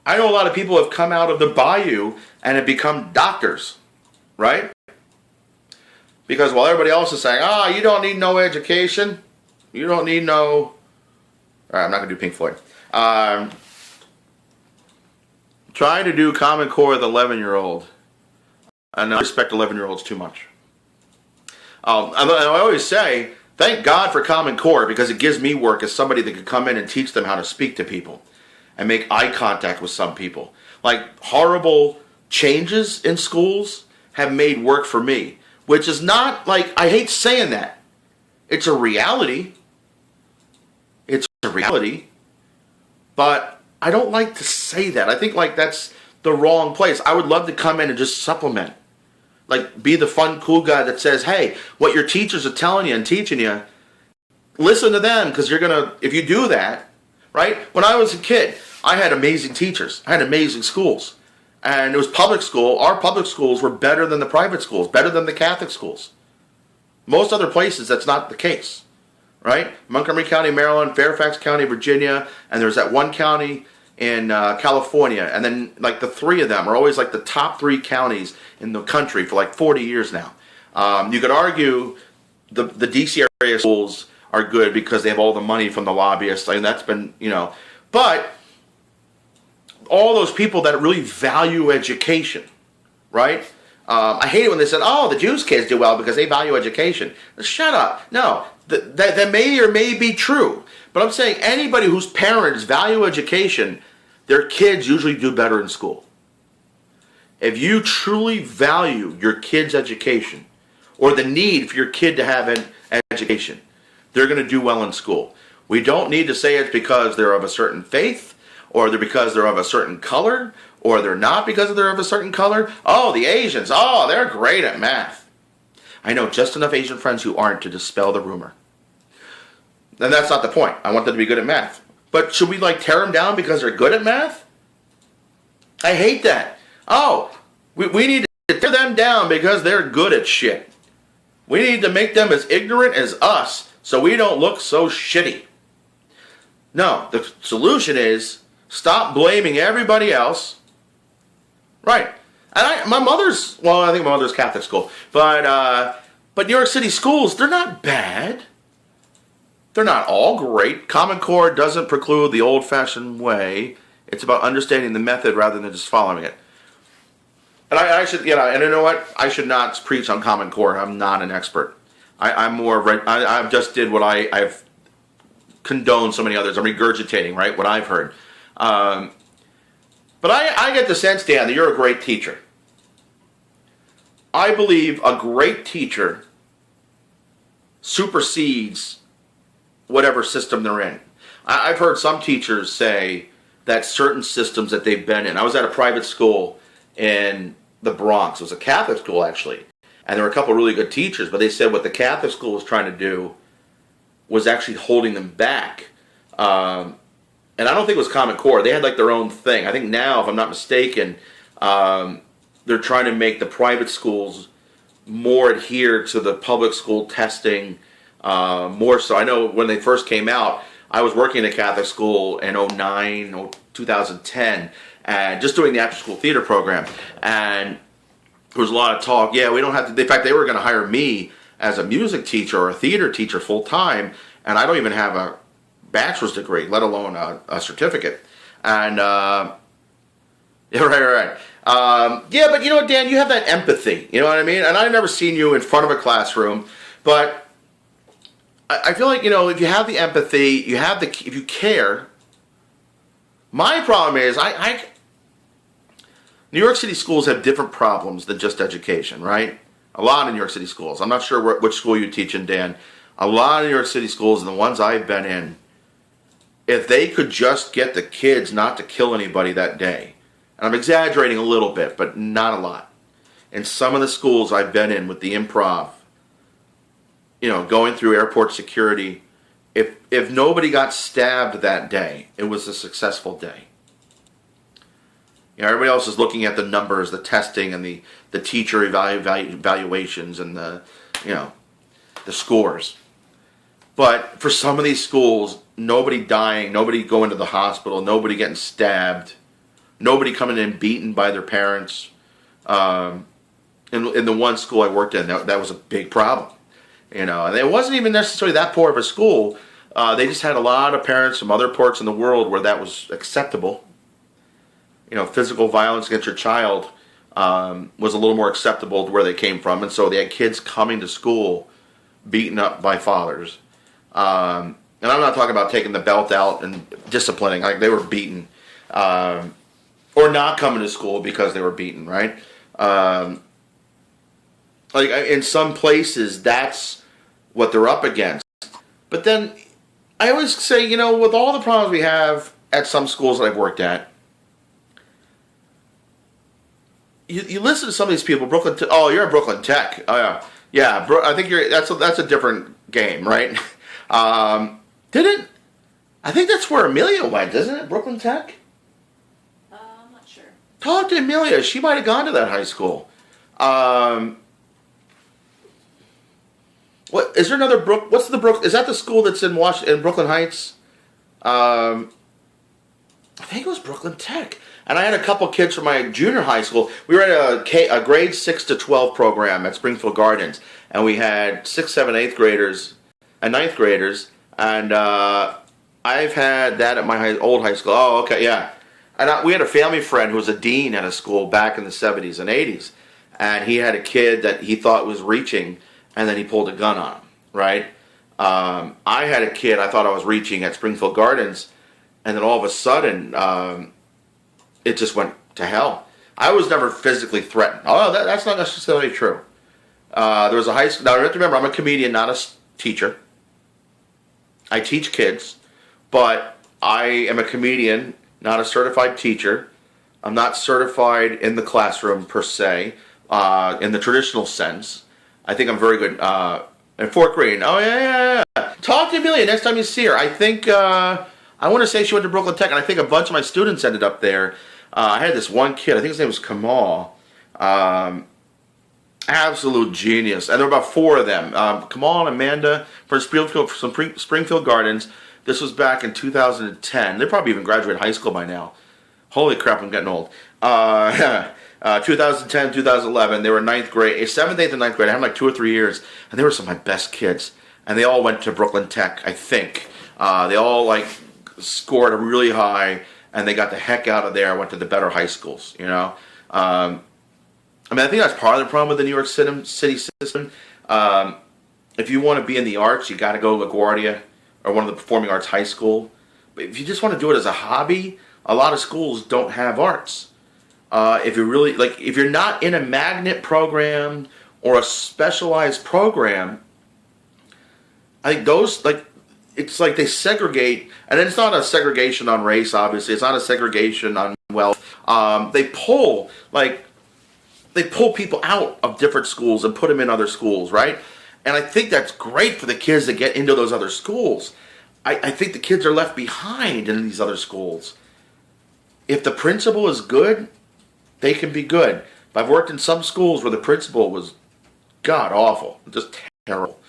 I know a lot of people who have come out of the bayou and have become doctors, right? Because while everybody else is saying, you don't need no education, you don't need no... All right, I'm not going to do Pink Floyd. Trying to do Common Core with 11-year-old. And I respect 11-year-olds too much. I always say, thank God for Common Core because it gives me work as somebody that could come in and teach them how to speak to people and make eye contact with some people. Like, horrible changes in schools have made work for me, which is not like, I hate saying that. It's a reality. It's a reality. But I don't like to say that. I think like that's the wrong place. I would love to come in and just supplement. Like, be the fun, cool guy that says, hey, what your teachers are telling you and teaching you, listen to them, because you're going to, if you do that, right? When I was a kid, I had amazing teachers. I had amazing schools. And it was public school. Our public schools were better than the private schools, better than the Catholic schools. Most other places, that's not the case, right? Montgomery County, Maryland, Fairfax County, Virginia, and there's that one county in California, and then like the three of them are always like the top 3 counties in the country for like 40 years now. You could argue the DC area schools are good because they have all the money from the lobbyists. I mean, that's been, but all those people that really value education, right? I hate it when they said, oh, the Jews kids do well because they value education. Shut up. No, that may or may be true. But I'm saying anybody whose parents value education, their kids usually do better in school. If you truly value your kid's education or the need for your kid to have an education, they're going to do well in school. We don't need to say it's because they're of a certain faith or they're because they're of a certain color or they're not because they're of a certain color. Oh, the Asians, oh, they're great at math. I know just enough Asian friends who aren't to dispel the rumor. And that's not the point. I want them to be good at math. But should we tear them down because they're good at math? I hate that. Oh, we need to tear them down because they're good at shit. We need to make them as ignorant as us so we don't look so shitty. No, the solution is stop blaming everybody else. Right. And I think my mother's Catholic school. But New York City schools, they're not bad. They're not all great. Common Core doesn't preclude the old-fashioned way. It's about understanding the method rather than just following it. And I should, and you know what? I should not preach on Common Core. I'm not an expert. I'm more, I just did what I've condoned so many others. I'm regurgitating, right, what I've heard. But I get the sense, Dan, that you're a great teacher. I believe a great teacher supersedes whatever system they're in. I've heard some teachers say that certain systems that they've been in. I was at a private school in the Bronx. It was a Catholic school, actually. And there were a couple of really good teachers, but they said what the Catholic school was trying to do was actually holding them back. And I don't think it was Common Core. They had their own thing. I think now, if I'm not mistaken, they're trying to make the private schools more adhere to the public school testing. More so. I know when they first came out, I was working in a Catholic school in 2010, and just doing the after-school theater program. And there was a lot of talk. Yeah, we don't have to. In fact, they were going to hire me as a music teacher or a theater teacher full time, and I don't even have a bachelor's degree, let alone a certificate. And yeah, right. Yeah, but you know what, Dan, you have that empathy. You know what I mean? And I've never seen you in front of a classroom, but I feel like, if you have the empathy, if you care. My problem is, New York City schools have different problems than just education, right? A lot of New York City schools. I'm not sure which school you teach in, Dan. A lot of New York City schools, and the ones I've been in, if they could just get the kids not to kill anybody that day, and I'm exaggerating a little bit, but not a lot. In some of the schools I've been in with the improv, going through airport security, if nobody got stabbed that day, it was a successful day. Everybody else is looking at the numbers, the testing, and the teacher evaluations, and the scores. But for some of these schools, nobody dying, nobody going to the hospital, nobody getting stabbed, nobody coming in beaten by their parents. In the one school I worked in, that was a big problem. And it wasn't even necessarily that poor of a school. They just had a lot of parents from other parts in the world where that was acceptable. Physical violence against your child was a little more acceptable to where they came from. And so they had kids coming to school beaten up by fathers. And I'm not talking about taking the belt out and disciplining. They were beaten. Or not coming to school because they were beaten, right? In some places, that's what they're up against. But then, I always say, with all the problems we have at some schools that I've worked at, you listen to some of these people, you're at Brooklyn Tech. Oh, yeah. Yeah, I think that's a different game, right? I think that's where Amelia went, isn't it? Brooklyn Tech? I'm not sure. Talk to Amelia. She might have gone to that high school. What is there another Brook? What's the Brook? Is that the school that's in Brooklyn Heights? I think it was Brooklyn Tech. And I had a couple kids from my junior high school. We were at a grade 6 to 12 program at Springfield Gardens, and we had 6th, 7th, 8th graders and ninth graders, and I've had that at my old high school. Oh, okay, yeah. And we had a family friend who was a dean at a school back in the 70s and 80s, and he had a kid that he thought was reaching, and then he pulled a gun on him, right? I had a kid I thought I was reaching at Springfield Gardens, and then all of a sudden, it just went to hell. I was never physically threatened. Oh, that's not necessarily true. There was a high school. Now, you have to remember, I'm a comedian, not a teacher. I teach kids, but I am a comedian, not a certified teacher. I'm not certified in the classroom per se, in the traditional sense. I think I'm very good in fourth grade. Oh, yeah. Talk to Amelia next time you see her. I think, I want to say she went to Brooklyn Tech, and I think a bunch of my students ended up there. I had this one kid, I think his name was Kamal. Absolute genius. And there were about 4 of them. Kamal and Amanda from Springfield Gardens. This was back in 2010. They probably even graduated high school by now. Holy crap, I'm getting old. 2010, 2011, they were 9th grade, 7th, 8th, and 9th grade. I had them like 2 or 3 years. And they were some of my best kids. And they all went to Brooklyn Tech, I think. They all like scored really high. And they got the heck out of there. Went to the better high schools, you know. I mean, I think that's part of the problem with the New York City system. If you want to be in the arts, you got to go to LaGuardia or one of the performing arts high school. But if you just want to do it as a hobby, a lot of schools don't have arts. If you're really if you're not in a magnet program or a specialized program, I think those it's like they segregate, and it's not a segregation on race, obviously. It's not a segregation on wealth. They pull people out of different schools and put them in other schools, right? And I think that's great for the kids that get into those other schools. I think the kids are left behind in these other schools. If the principal is good, they can be good. But I've worked in some schools where the principal was god awful, just terrible.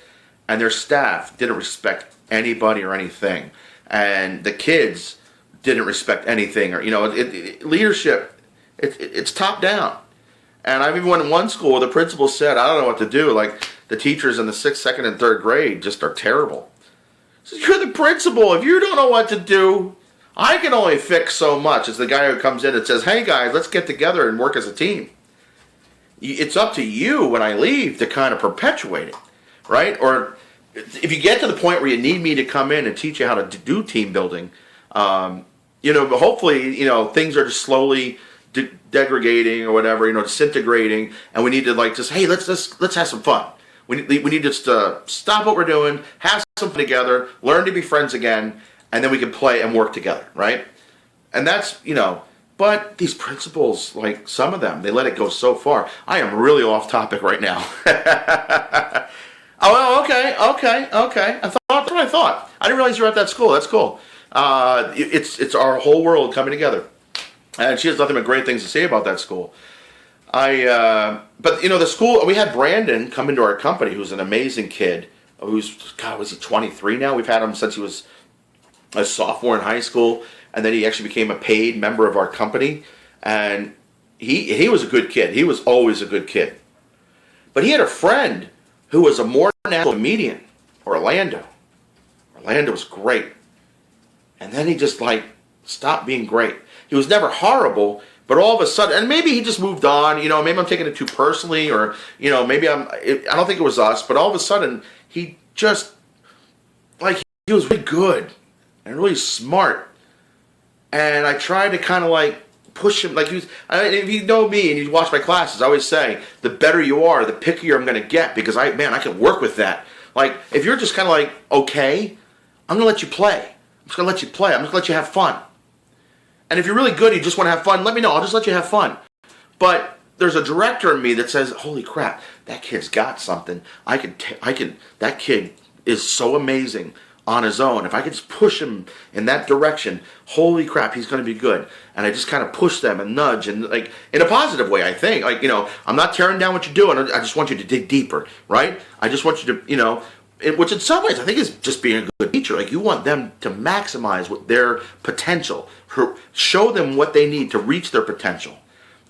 And their staff didn't respect anybody or anything, and the kids didn't respect anything, or leadership. It's top down. And I've even went in one school where the principal said, "I don't know what to do. Like the teachers in the 6th, 2nd, and 3rd grade just are terrible." So you're the principal. If you don't know what to do, I can only fix so much. It's the guy who comes in and says, "Hey guys, let's get together and work as a team." It's up to you when I leave to kind of perpetuate it, right? Or if you get to the point where you need me to come in and teach you how to do team building, but hopefully, things are just slowly degrading or whatever, disintegrating, and we need to hey, let's have some fun. We need just to stop what we're doing, have some fun together, learn to be friends again, and then we can play and work together, right? And that's, but these principals, like some of them, they let it go so far. I am really off topic right now. Oh, okay. That's what I thought. I didn't realize you were at that school. That's cool. It's our whole world coming together. And she has nothing but great things to say about that school. But the school, we had Brandon come into our company, who's an amazing kid, was he 23 now? We've had him since he was a sophomore in high school, and then he actually became a paid member of our company. And he was a good kid. He was always a good kid. But he had a friend who was a more natural comedian, Orlando. Orlando was great. And then he just stopped being great. He was never horrible, but all of a sudden, and maybe he just moved on, maybe I'm taking it too personally, or, maybe I don't think it was us, but all of a sudden, he just, he was really good and really smart. And I tried to kind of push him, if you know me and you watch my classes, I always say, the better you are, the pickier I'm going to get, because I can work with that. If you're just kind of okay, I'm going to let you play. I'm just going to let you play. I'm just going to let you have fun. And if you're really good, you just want to have fun, let me know. I'll just let you have fun. But there's a director in me that says, holy crap, that kid's got something. That kid is so amazing on his own. If I could just push him in that direction, holy crap, he's going to be good. And I just kind of push them and nudge and in a positive way, I think. I'm not tearing down what you're doing. I just want you to dig deeper, right? I just want you to, which in some ways I think is just being a good teacher. You want them to maximize their potential, show them what they need to reach their potential.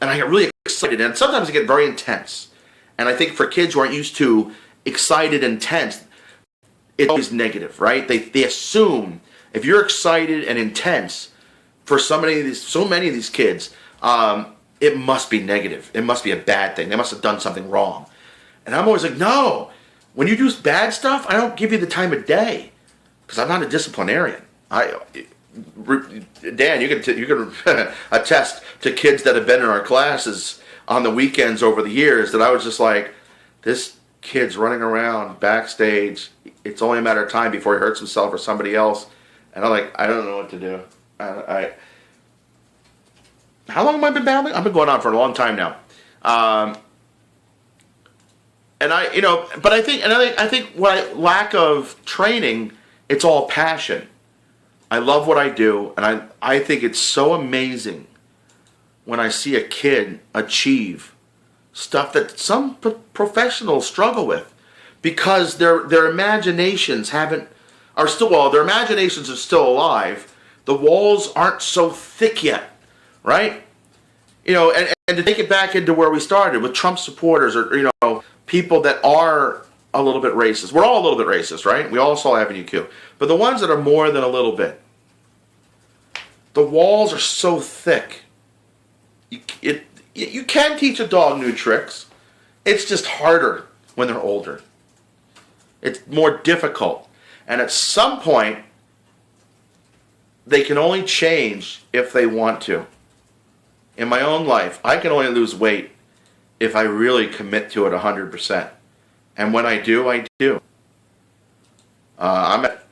And I get really excited, and sometimes I get very intense. And I think for kids who aren't used to excited and tense, it's always negative, right? They assume if you're excited and intense for so many of these kids, it must be negative. It must be a bad thing. They must have done something wrong. And I'm always like, no. When you do bad stuff, I don't give you the time of day because I'm not a disciplinarian. Dan, you can attest to kids that have been in our classes on the weekends over the years that I was just like, this kid's running around backstage. It's only a matter of time before he hurts himself or somebody else. And I'm like, I don't know what to do. How long have I been battling? I've been going on for a long time now. And I think lack of training, it's all passion. I love what I do, and I think it's so amazing when I see a kid achieve stuff that some professionals struggle with because their imaginations are still alive. The walls aren't so thick yet, right? And to take it back into where we started with Trump supporters or people that are a little bit racist. We're all a little bit racist, right? We all saw Avenue Q. But the ones that are more than a little bit, the walls are so thick. You can teach a dog new tricks. It's just harder when they're older. It's more difficult. And at some point, they can only change if they want to. In my own life, I can only lose weight if I really commit to it 100%. And when I do, I do. I'm at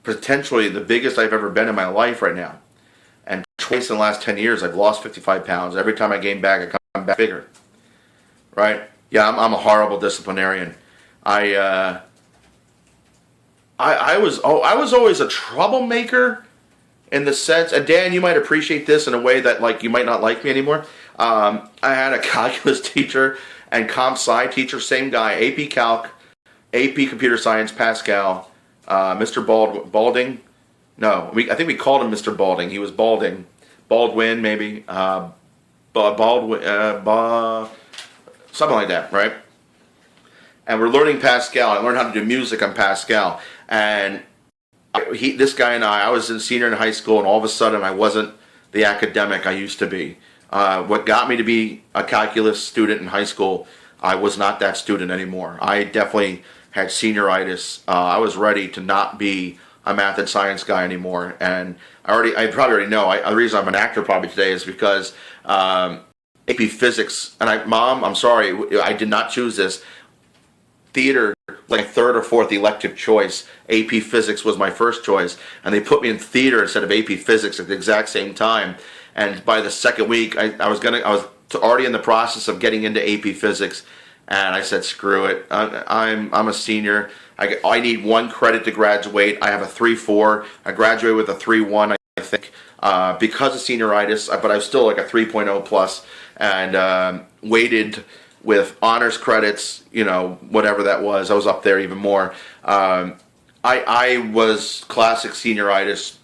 potentially the biggest I've ever been in my life right now. And twice in the last 10 years, I've lost 55 pounds. Every time I gain back, I come back bigger. Right? Yeah, I'm a horrible disciplinarian. I was always a troublemaker in the sense, and Dan, you might appreciate this in a way that you might not like me anymore. I had a calculus teacher and comp sci teacher, same guy, AP Calc, AP Computer Science, Pascal, Mr. Balding. No, I think we called him Mr. Balding. He was Balding. Baldwin, maybe. Baldwin, something like that, right? And we're learning Pascal. I learned how to do music on Pascal. And this guy and I was a senior in high school, and all of a sudden I wasn't the academic I used to be. What got me to be a calculus student in high school, I was not that student anymore. I definitely had senioritis. I was ready to not be a math and science guy anymore. And I probably already know. The reason I'm an actor probably today is because AP Physics, and Mom, I'm sorry, I did not choose this. Theater, like third or fourth elective choice. AP Physics was my first choice, and they put me in theater instead of AP Physics at the exact same time. And by the second week, I was already in the process of getting into AP Physics, and I said, "Screw it! I'm a senior. I need one credit to graduate. I have a 3.4. I graduated with a 3.1, I think, because of senioritis. But I was still like a 3.0 plus, and waited with honors credits, whatever that was. I was up there even more. I was classic senioritis,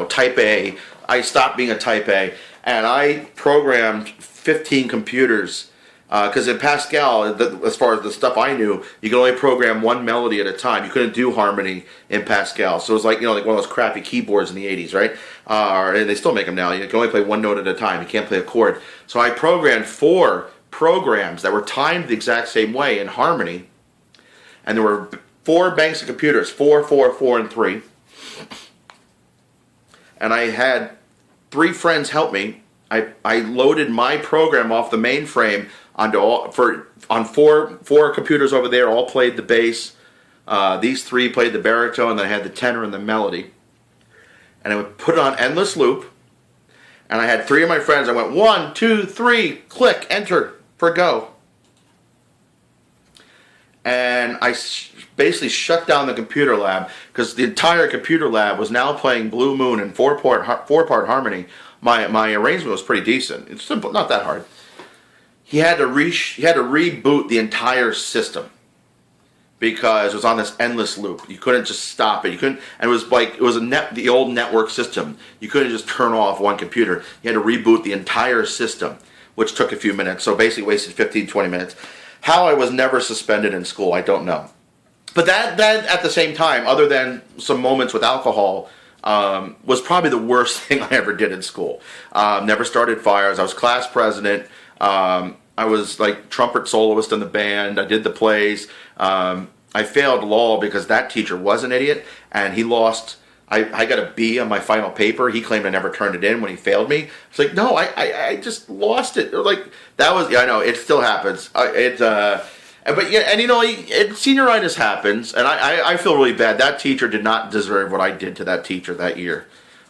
type A. I stopped being a type A, and I programmed 15 computers. Because in Pascal, as far as the stuff I knew, you could only program one melody at a time. You couldn't do harmony in Pascal. So it was like one of those crappy keyboards in the 80s, right? They still make them now. You can only play one note at a time. You can't play a chord. So I programmed 4 programs that were timed the exact same way in harmony. And there were 4 banks of computers, 4, 4, 4, and 3. And I had 3 friends help me. I loaded my program off the mainframe on 4 computers over there. All played the bass. These 3 played the baritone, and then I had the tenor and the melody. And I would put it on endless loop. And I had 3 of my friends. I went 1, 2, 3, click, enter for go. And I basically shut down the computer lab because the entire computer lab was now playing Blue Moon in 4-part harmony. My arrangement was pretty decent. It's simple, not that hard. He had to reboot the entire system because it was on this endless loop. You couldn't just stop it. You couldn't, and it was the old network system. You couldn't just turn off one computer. You had to reboot the entire system, which took a few minutes. So basically wasted 15, 20 minutes. How I was never suspended in school, I don't know. But that at the same time, other than some moments with alcohol, was probably the worst thing I ever did in school. Never started fires. I was class president. I was like trumpet soloist in the band. I did the plays. I failed law because that teacher was an idiot, and he lost. I got a B on my final paper. He claimed I never turned it in when he failed me. It's like, no, I just lost it. Like, that was, yeah, I know, it still happens. But yeah, and senioritis happens, and I feel really bad. That teacher did not deserve what I did to that teacher that year.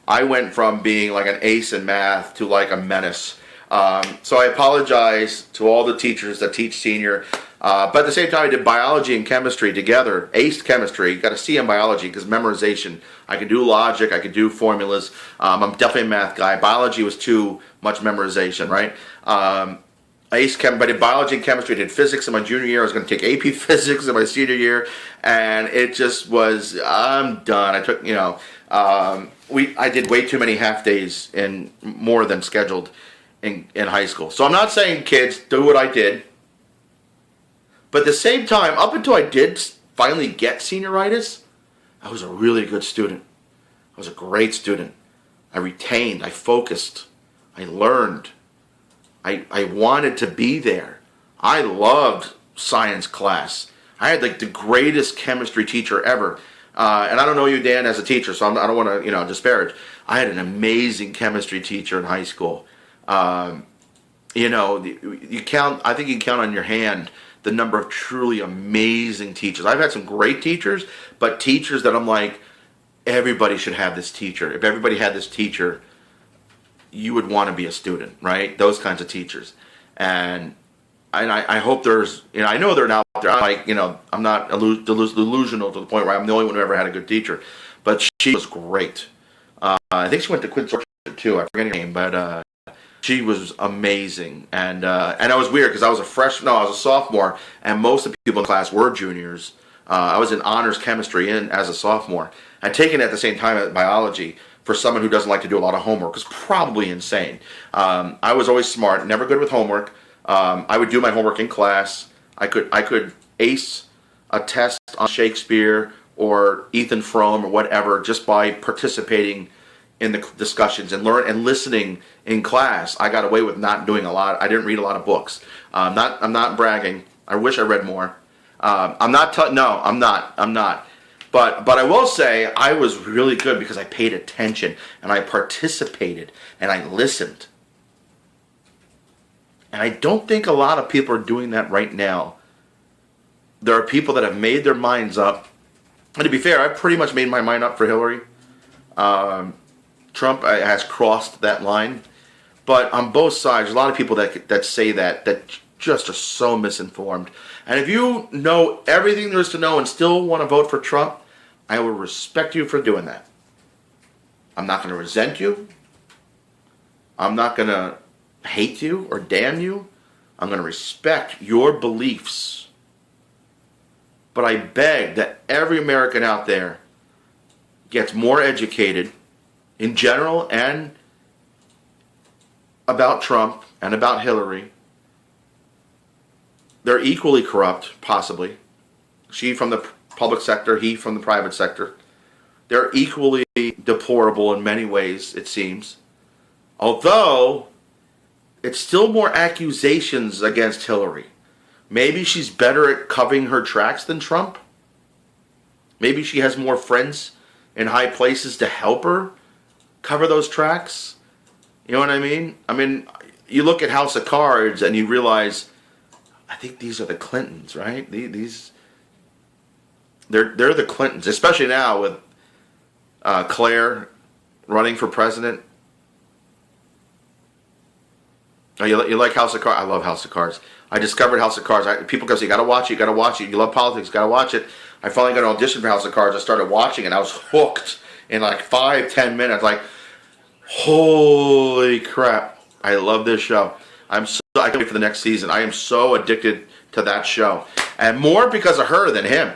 I went from being like an ace in math to like a menace. So I apologize to all the teachers that teach senior. But at the same time, I did biology and chemistry together. Aced chemistry, got a C in biology because memorization. I could do logic, I could do formulas. I'm definitely a math guy. Biology was too much memorization, right? I aced chem, but in biology and chemistry, I did physics in my junior year. I was going to take AP physics in my senior year, and it just was, I'm done. I took, I did way too many half days and more than scheduled in high school. So I'm not saying kids do what I did. But at the same time, up until I did finally get senioritis, I was a really good student. I was a great student. I retained, I focused, I learned. I wanted to be there. I loved science class. I had like the greatest chemistry teacher ever. And I don't know you, Dan, as a teacher, so I don't want to, disparage. I had an amazing chemistry teacher in high school. You count. I think you can count on your hand the number of truly amazing teachers. I've had some great teachers, but teachers that I'm like, everybody should have this teacher. If everybody had this teacher, you would want to be a student, right? Those kinds of teachers. And I hope there's, I know they're out there. I'm not delusional to the point where I'm the only one who ever had a good teacher. But she was great. I think she went to Quincy too. I forget her name, but she was amazing. And I was weird because I was I was a sophomore, and most of the people in the class were juniors. I was in honors chemistry as a sophomore. I'd taken at the same time at biology. For someone who doesn't like to do a lot of homework, is probably insane. I was always smart, never good with homework. I would do my homework in class. I could ace a test on Shakespeare or Ethan Frome or whatever just by participating in the discussions and listening in class. I got away with not doing a lot. I didn't read a lot of books. I'm not bragging. I wish I read more. I'm not. But I will say I was really good because I paid attention and I participated and I listened. And I don't think a lot of people are doing that right now. There are people that have made their minds up. And to be fair, I pretty much made my mind up for Hillary. Trump has crossed that line. But on both sides, there's a lot of people that say that just are so misinformed. And if you know everything there is to know and still want to vote for Trump, I will respect you for doing that. I'm not going to resent you. I'm not going to hate you or damn you. I'm going to respect your beliefs. But I beg that every American out there gets more educated in general and about Trump and about Hillary. They're equally corrupt, possibly. She from the public sector, he from the private sector. They're equally deplorable in many ways, it seems. Although, it's still more accusations against Hillary. Maybe she's better at covering her tracks than Trump. Maybe she has more friends in high places to help her cover those tracks. You know what I mean? I mean, you look at House of Cards and you realize, I think these are the Clintons, right? They're the Clintons, especially now with Claire running for president. Oh, you like House of Cards? I love House of Cards. I discovered House of Cards. People go, you gotta watch it, you gotta watch it. You love politics, you gotta watch it. I finally got an audition for House of Cards. I started watching it, and I was hooked in like 5-10 minutes. Like, holy crap! I love this show. I can't wait for the next season. I am so addicted to that show, and more because of her than him.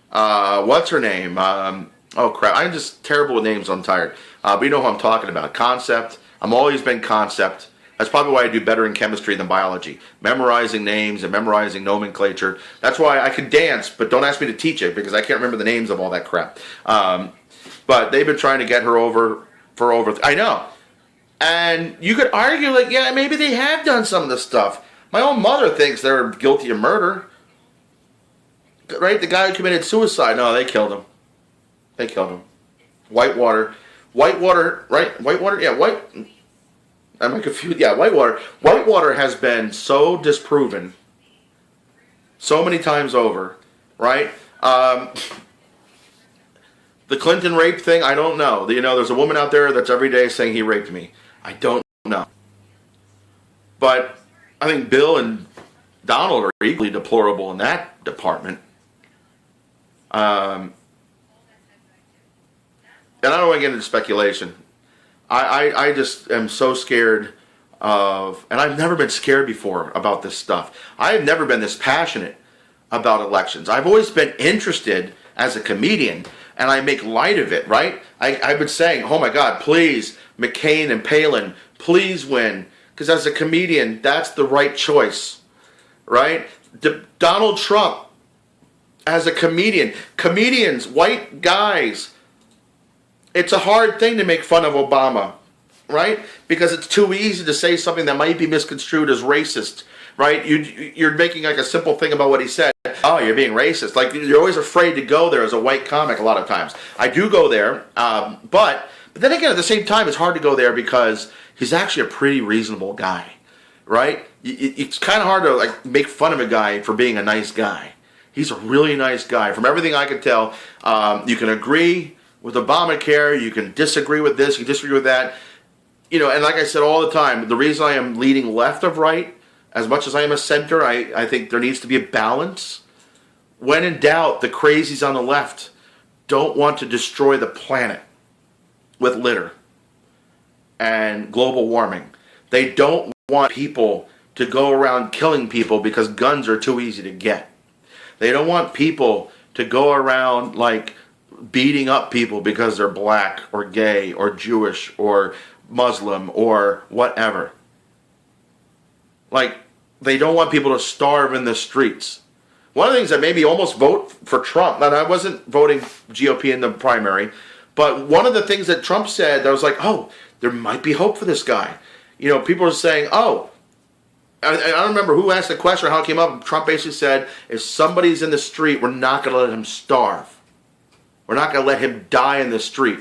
What's her name? Oh crap! I'm just terrible with names. I'm tired. But you know who I'm talking about. Concept. I'm always been Concept. That's probably why I do better in chemistry than biology. Memorizing names and memorizing nomenclature. That's why I can dance, but don't ask me to teach it because I can't remember the names of all that crap. But they've been trying to get her over for over. I know. And you could argue, like, yeah, maybe they have done some of this stuff. My own mother thinks they're guilty of murder. Right? The guy who committed suicide. No, they killed him. They killed him. Whitewater. Whitewater, right? Whitewater? Yeah, I'm confused. Yeah, Whitewater. Whitewater has been so disproven so many times over, right? The Clinton rape thing, I don't know. You know, there's a woman out there that's every day saying he raped me. I don't know. But I think Bill and Donald are equally deplorable in that department. And I don't want to get into speculation. I just am so scared of, and I've never been scared before about this stuff. I have never been this passionate about elections. I've always been interested as a comedian, and I make light of it, right? I've been saying, oh my God, please, McCain and Palin, please win. Because as a comedian, that's the right choice, right? Donald Trump, as a comedian, comedians, white guys, it's a hard thing to make fun of Obama, right? Because it's too easy to say something that might be misconstrued as racist, right? You're making like a simple thing about what he said. Oh, you're being racist. Like, you're always afraid to go there as a white comic a lot of times. I do go there, but then again, at the same time, it's hard to go there because he's actually a pretty reasonable guy, right? It's kind of hard to like make fun of a guy for being a nice guy. He's a really nice guy. From everything I could tell, you can agree with Obamacare, you can disagree with this, you can disagree with that. You know, and like I said all the time, the reason I am leaning left of right, as much as I am a center, I think there needs to be a balance. When in doubt, the crazies on the left don't want to destroy the planet with litter and global warming. They don't want people to go around killing people because guns are too easy to get. They don't want people to go around like beating up people because they're black or gay or Jewish or Muslim or whatever. Like, they don't want people to starve in the streets. One of the things that made me almost vote for Trump, and I wasn't voting GOP in the primary, but one of the things that Trump said, I was like, oh, there might be hope for this guy. You know, people are saying, oh, I don't remember who asked the question or how it came up. Trump basically said, if somebody's in the street, we're not going to let him starve. We're not going to let him die in the street.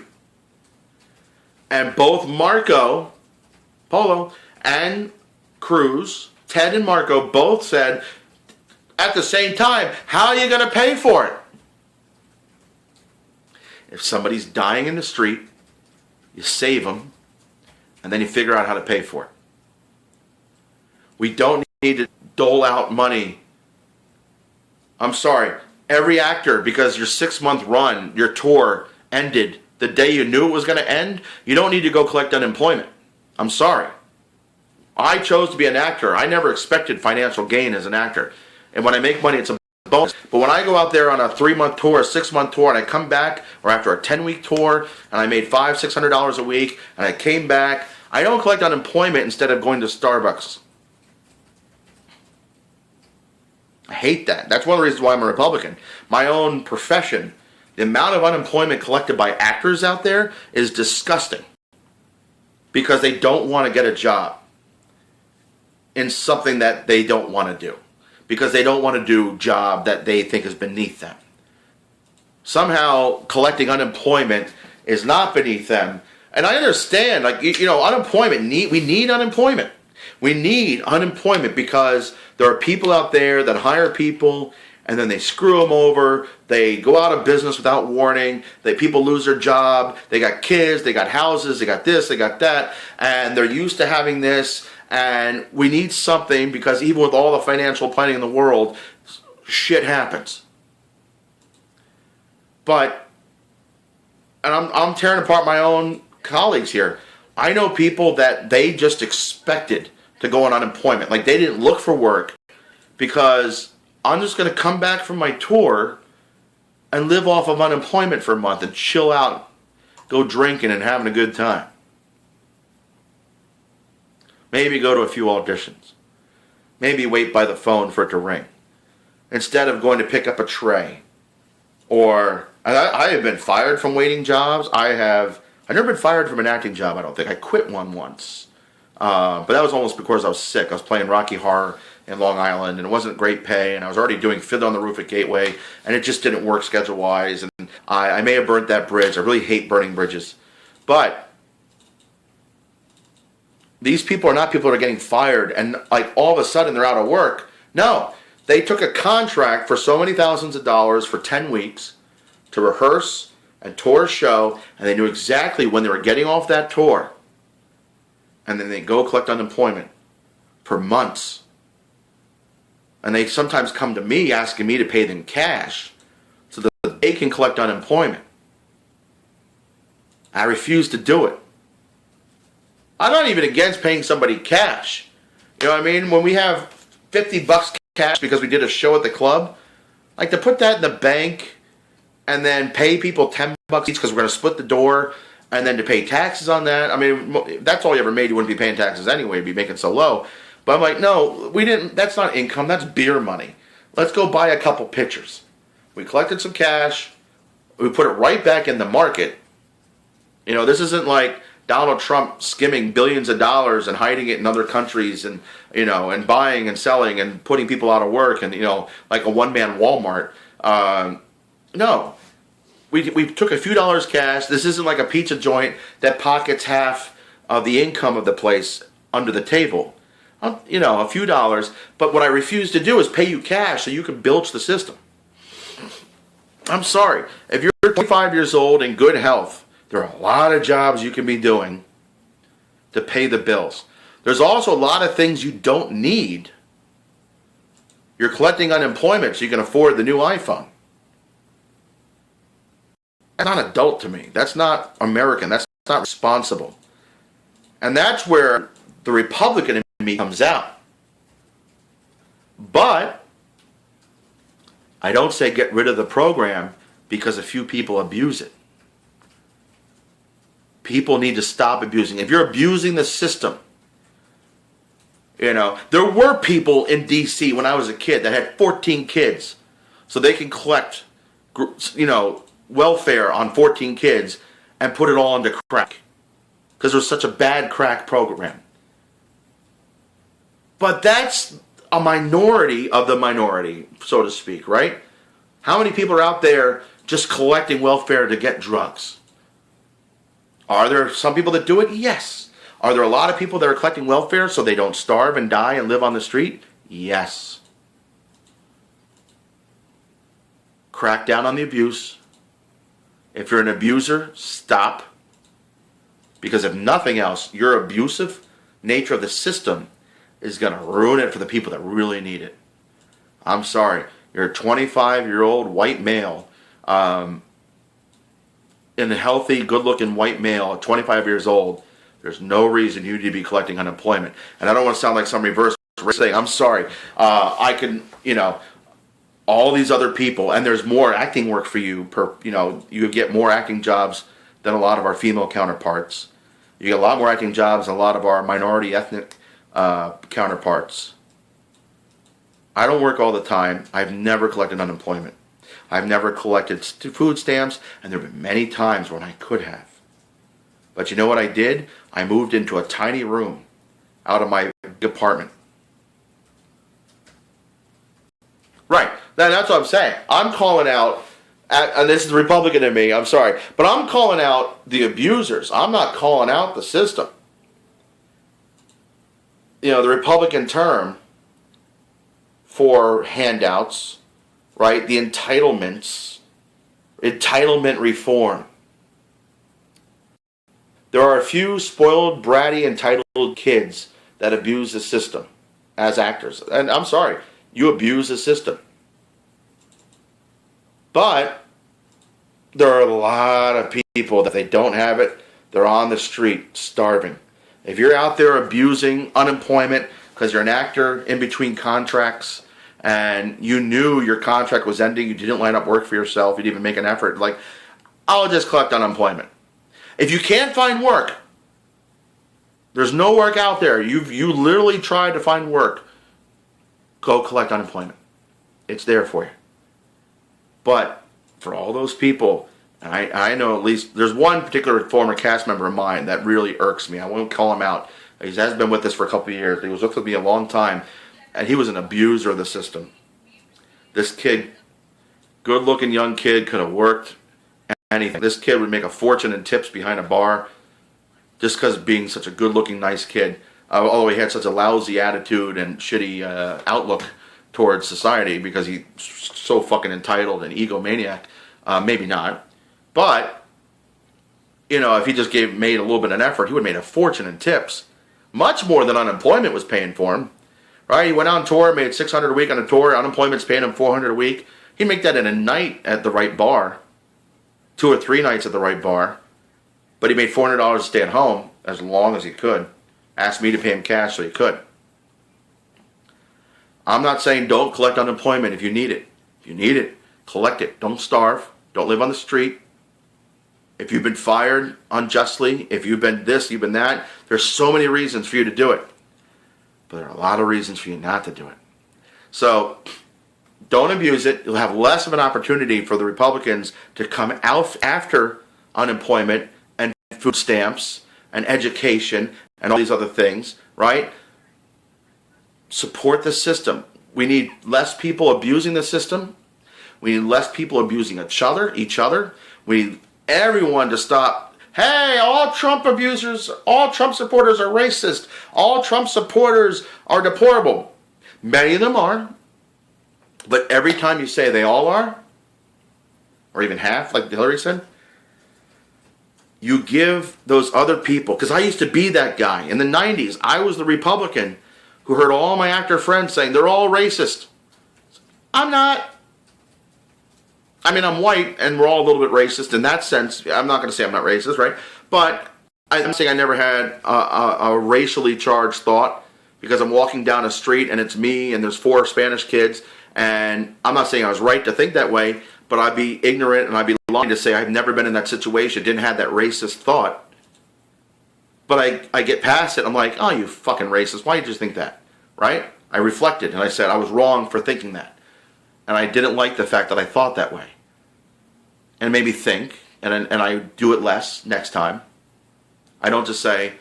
And both Marco Polo and Cruz, Ted and Marco, both said at the same time, how are you going to pay for it? If somebody's dying in the street, you save them, and then you figure out how to pay for it. We don't need to dole out money. I'm sorry. Every actor, because your 6-month run, your tour ended the day you knew it was going to end, you don't need to go collect unemployment. I'm sorry. I chose to be an actor. I never expected financial gain as an actor. And when I make money, it's a bonus. But when I go out there on a 3-month tour, a 6-month tour, and I come back, or after a 10-week tour, and I made $500-$600 a week, and I came back, I don't collect unemployment instead of going to Starbucks. I hate that. That's one of the reasons why I'm a Republican. My own profession, the amount of unemployment collected by actors out there is disgusting. Because they don't want to get a job in something that they don't want to do. Because they don't want to do a job that they think is beneath them. Somehow collecting unemployment is not beneath them. And I understand, like, you know, unemployment, we need unemployment. We need unemployment because there are people out there that hire people and then they screw them over. They go out of business without warning. People lose their job. They got kids, they got houses, they got this, they got that, and they're used to having this. And we need something because even with all the financial planning in the world, shit happens. But, and I'm tearing apart my own colleagues here. I know people that they just expected to go on unemployment. Like, they didn't look for work because I'm just going to come back from my tour and live off of unemployment for a month and chill out, go drinking and having a good time. Maybe go to a few auditions. Maybe wait by the phone for it to ring. Instead of going to pick up a tray. Or, I have been fired from waiting jobs. I've never been fired from an acting job, I don't think. I quit one once. But that was almost because I was sick. I was playing Rocky Horror in Long Island, and it wasn't great pay, and I was already doing Fiddler on the Roof at Gateway, and it just didn't work schedule-wise, and I may have burnt that bridge. I really hate burning bridges. But these people are not people that are getting fired, and like all of a sudden they're out of work. No, they took a contract for so many thousands of dollars for 10 weeks to rehearse and tour a show, and they knew exactly when they were getting off that tour, and then they go collect unemployment for months. And they sometimes come to me asking me to pay them cash so that they can collect unemployment. I refuse to do it. I'm not even against paying somebody cash. You know what I mean? When we have $50 cash because we did a show at the club, like to put that in the bank and then pay people $10 each because we're going to split the door, and then to pay taxes on that. I mean, if that's all you ever made, you wouldn't be paying taxes anyway. You'd be making so low. But I'm like, no, we didn't. That's not income. That's beer money. Let's go buy a couple pitchers. We collected some cash. We put it right back in the market. You know, this isn't like Donald Trump skimming billions of dollars and hiding it in other countries, and you know, and buying and selling and putting people out of work, and you know, like a one-man Walmart. No, we took a few dollars cash. This isn't like a pizza joint that pockets half of the income of the place under the table. You know, a few dollars, but what I refuse to do is pay you cash so you can bilge the system. I'm sorry. If you're 25 years old in good health, there are a lot of jobs you can be doing to pay the bills. There's also a lot of things you don't need. You're collecting unemployment so you can afford the new iPhone. That's not adult to me. That's not American. That's not responsible. And that's where the Republican in me comes out. But I don't say get rid of the program because a few people abuse it. People need to stop abusing. If you're abusing the system, you know, there were people in D.C. when I was a kid that had 14 kids so they can collect, you know, welfare on 14 kids and put it all into crack because there was such a bad crack program. But that's a minority of the minority, so to speak, right? How many people are out there just collecting welfare to get drugs? Are there some people that do it? Yes. Are there a lot of people that are collecting welfare so they don't starve and die and live on the street? Yes. Crack down on the abuse. If you're an abuser, stop. Because if nothing else, your abusive nature of the system is going to ruin it for the people that really need it. I'm sorry. You're a 25-year-old white male, in a healthy, good-looking white male at 25 years old. There's no reason you need to be collecting unemployment. And I don't want to sound like some reverse thing. I'm sorry. I can, you know, all these other people, and there's more acting work for you per, you know, you get more acting jobs than a lot of our female counterparts. You get a lot more acting jobs than a lot of our minority ethnic counterparts. I don't work all the time. I've never collected unemployment. I've never collected food stamps, and there have been many times when I could have. But you know what I did? I moved into a tiny room out of my apartment. Right. That's what I'm saying. I'm calling out, and this is the Republican in me, I'm sorry, but I'm calling out the abusers. I'm not calling out the system. You know, the Republican term for handouts, right? The entitlement reform. There are a few spoiled, bratty, entitled kids that abuse the system as actors. And I'm sorry, you abuse the system. But there are a lot of people that they don't have it. They're on the street starving. If you're out there abusing unemployment because you're an actor in between contracts and you knew your contract was ending, you didn't line up work for yourself, you didn't even make an effort, like, I'll just collect unemployment. If you can't find work, There's no work out there. You literally tried to find work. Go collect unemployment. It's there for you. But for all those people, I know at least there's one particular former cast member of mine that really irks me. I won't call him out. He has been with us for a couple of years. He was with me a long time, and he was an abuser of the system. This kid, good-looking young kid, could have worked anything. This kid would make a fortune in tips behind a bar just because of being such a good-looking, nice kid. Although he had such a lousy attitude and shitty outlook towards society because he's so fucking entitled and egomaniac. Maybe not. But, you know, if he just made a little bit of an effort, he would have made a fortune in tips. Much more than unemployment was paying for him. Right? He went on tour, made $600 a week on a tour. Unemployment's paying him $400 a week. He'd make that in a night at the right bar. 2 or 3 nights at the right bar. But he made $400 to stay at home as long as he could. Asked me to pay him cash so he could. I'm not saying don't collect unemployment if you need it. If you need it, collect it. Don't starve. Don't live on the street. If you've been fired unjustly, if you've been this, you've been that, there's so many reasons for you to do it. But there are a lot of reasons for you not to do it. So don't abuse it. You'll have less of an opportunity for the Republicans to come out after unemployment and food stamps and education and all these other things, right? Support the system. We need less people abusing the system. We need less people abusing each other. We need everyone to stop. Hey, all Trump abusers, all Trump supporters are racist. All Trump supporters are deplorable. Many of them are. But every time you say they all are, or even half, like Hillary said, you give those other people, because I used to be that guy. In the 90s, I was the Republican who heard all my actor friends saying they're all racist. I'm not. I mean, I'm white, and we're all a little bit racist in that sense. I'm not going to say I'm not racist, right? But I'm saying I never had a racially charged thought because I'm walking down a street and it's me and there's 4 Spanish kids, and I'm not saying I was right to think that way, but I'd be ignorant and I'd be lying to say I've never been in that situation, didn't have that racist thought. But I get past it. I'm like, oh, you fucking racist. Why did you think that? Right? I reflected and I said I was wrong for thinking that. And I didn't like the fact that I thought that way. And it made me think, and I do it less next time. I don't just say,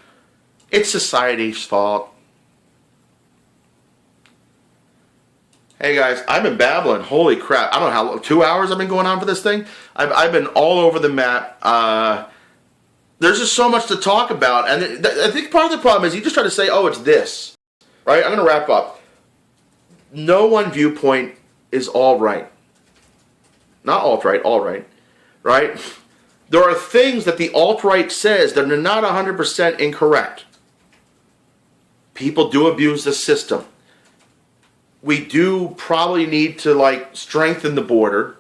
it's society's fault. Hey guys, I've been babbling. Holy crap. I don't know how long, 2 hours I've been going on for this thing? I've been all over the map. There's just so much to talk about. And I think part of the problem is you just try to say, oh, it's this. Right? I'm going to wrap up. No one viewpoint is all right. Not alt-right, all right. Right? There are things that the alt-right says that are not 100% incorrect. People do abuse the system. We do probably need to strengthen the border.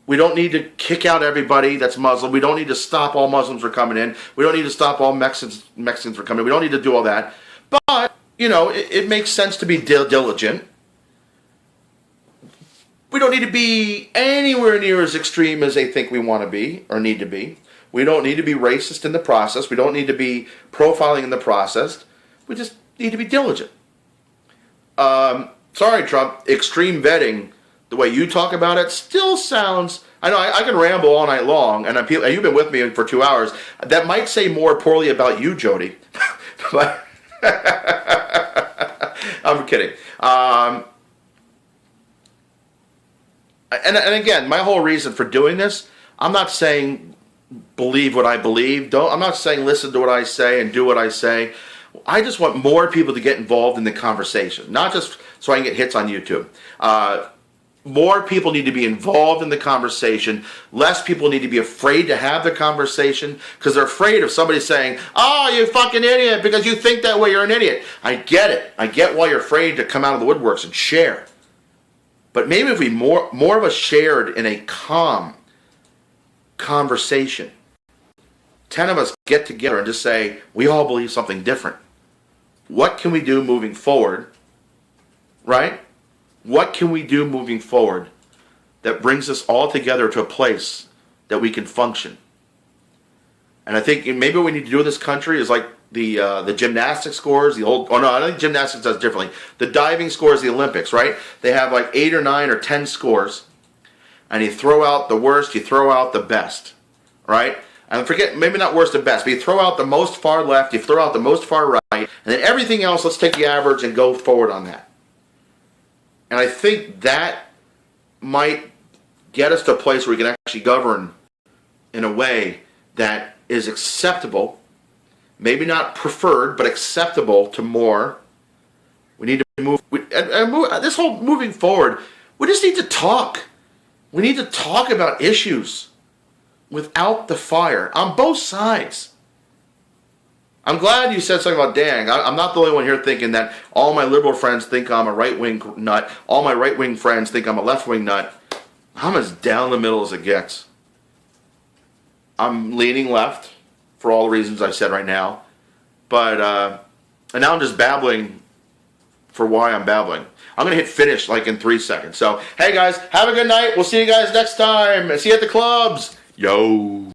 We don't need to kick out everybody that's Muslim. We don't need to stop all Muslims from coming in. We don't need to stop all Mexicans from coming in. We don't need to do all that. But, you know, it makes sense to be diligent. We don't need to be anywhere near as extreme as they think we want to be or need to be. We don't need to be racist in the process. We don't need to be profiling in the process. We just need to be diligent. Sorry, Trump, extreme vetting, the way you talk about it still sounds, I know I can ramble all night long, and you've been with me for 2 hours. That might say more poorly about you, Jody. But I'm kidding. And again, my whole reason for doing this, I'm not saying believe what I believe. I'm not saying listen to what I say and do what I say. I just want more people to get involved in the conversation, not just so I can get hits on YouTube. More people need to be involved in the conversation. Less people need to be afraid to have the conversation because they're afraid of somebody saying, oh, you fucking idiot, because you think that way, you're an idiot. I get it. I get why you're afraid to come out of the woodworks and share. But maybe if we more of us shared in a calm conversation, 10 of us get together and just say, we all believe something different. What can we do moving forward? Right? What can we do moving forward that brings us all together to a place that we can function? And I think maybe what we need to do in this country is like the gymnastics scores, the old. Oh no, I think gymnastics does differently. The diving scores, the Olympics, right? They have like 8 or 9 or 10 scores, and you throw out the worst, you throw out the best, right? And forget, maybe not worst and best, but you throw out the most far left, you throw out the most far right, and then everything else, let's take the average and go forward on that. And I think that might get us to a place where we can actually govern in a way that is acceptable, maybe not preferred, but acceptable to more. We need to move, this whole moving forward, we just need to talk. We need to talk about issues without the fire on both sides. I'm glad you said something about Dang. I'm not the only one here thinking that all my liberal friends think I'm a right-wing nut. All my right-wing friends think I'm a left-wing nut. I'm as down the middle as it gets. I'm leaning left for all the reasons I've said right now. But, and now I'm just babbling for why I'm babbling. I'm going to hit finish like in 3 seconds. So, hey guys, have a good night. We'll see you guys next time. See you at the clubs. Yo.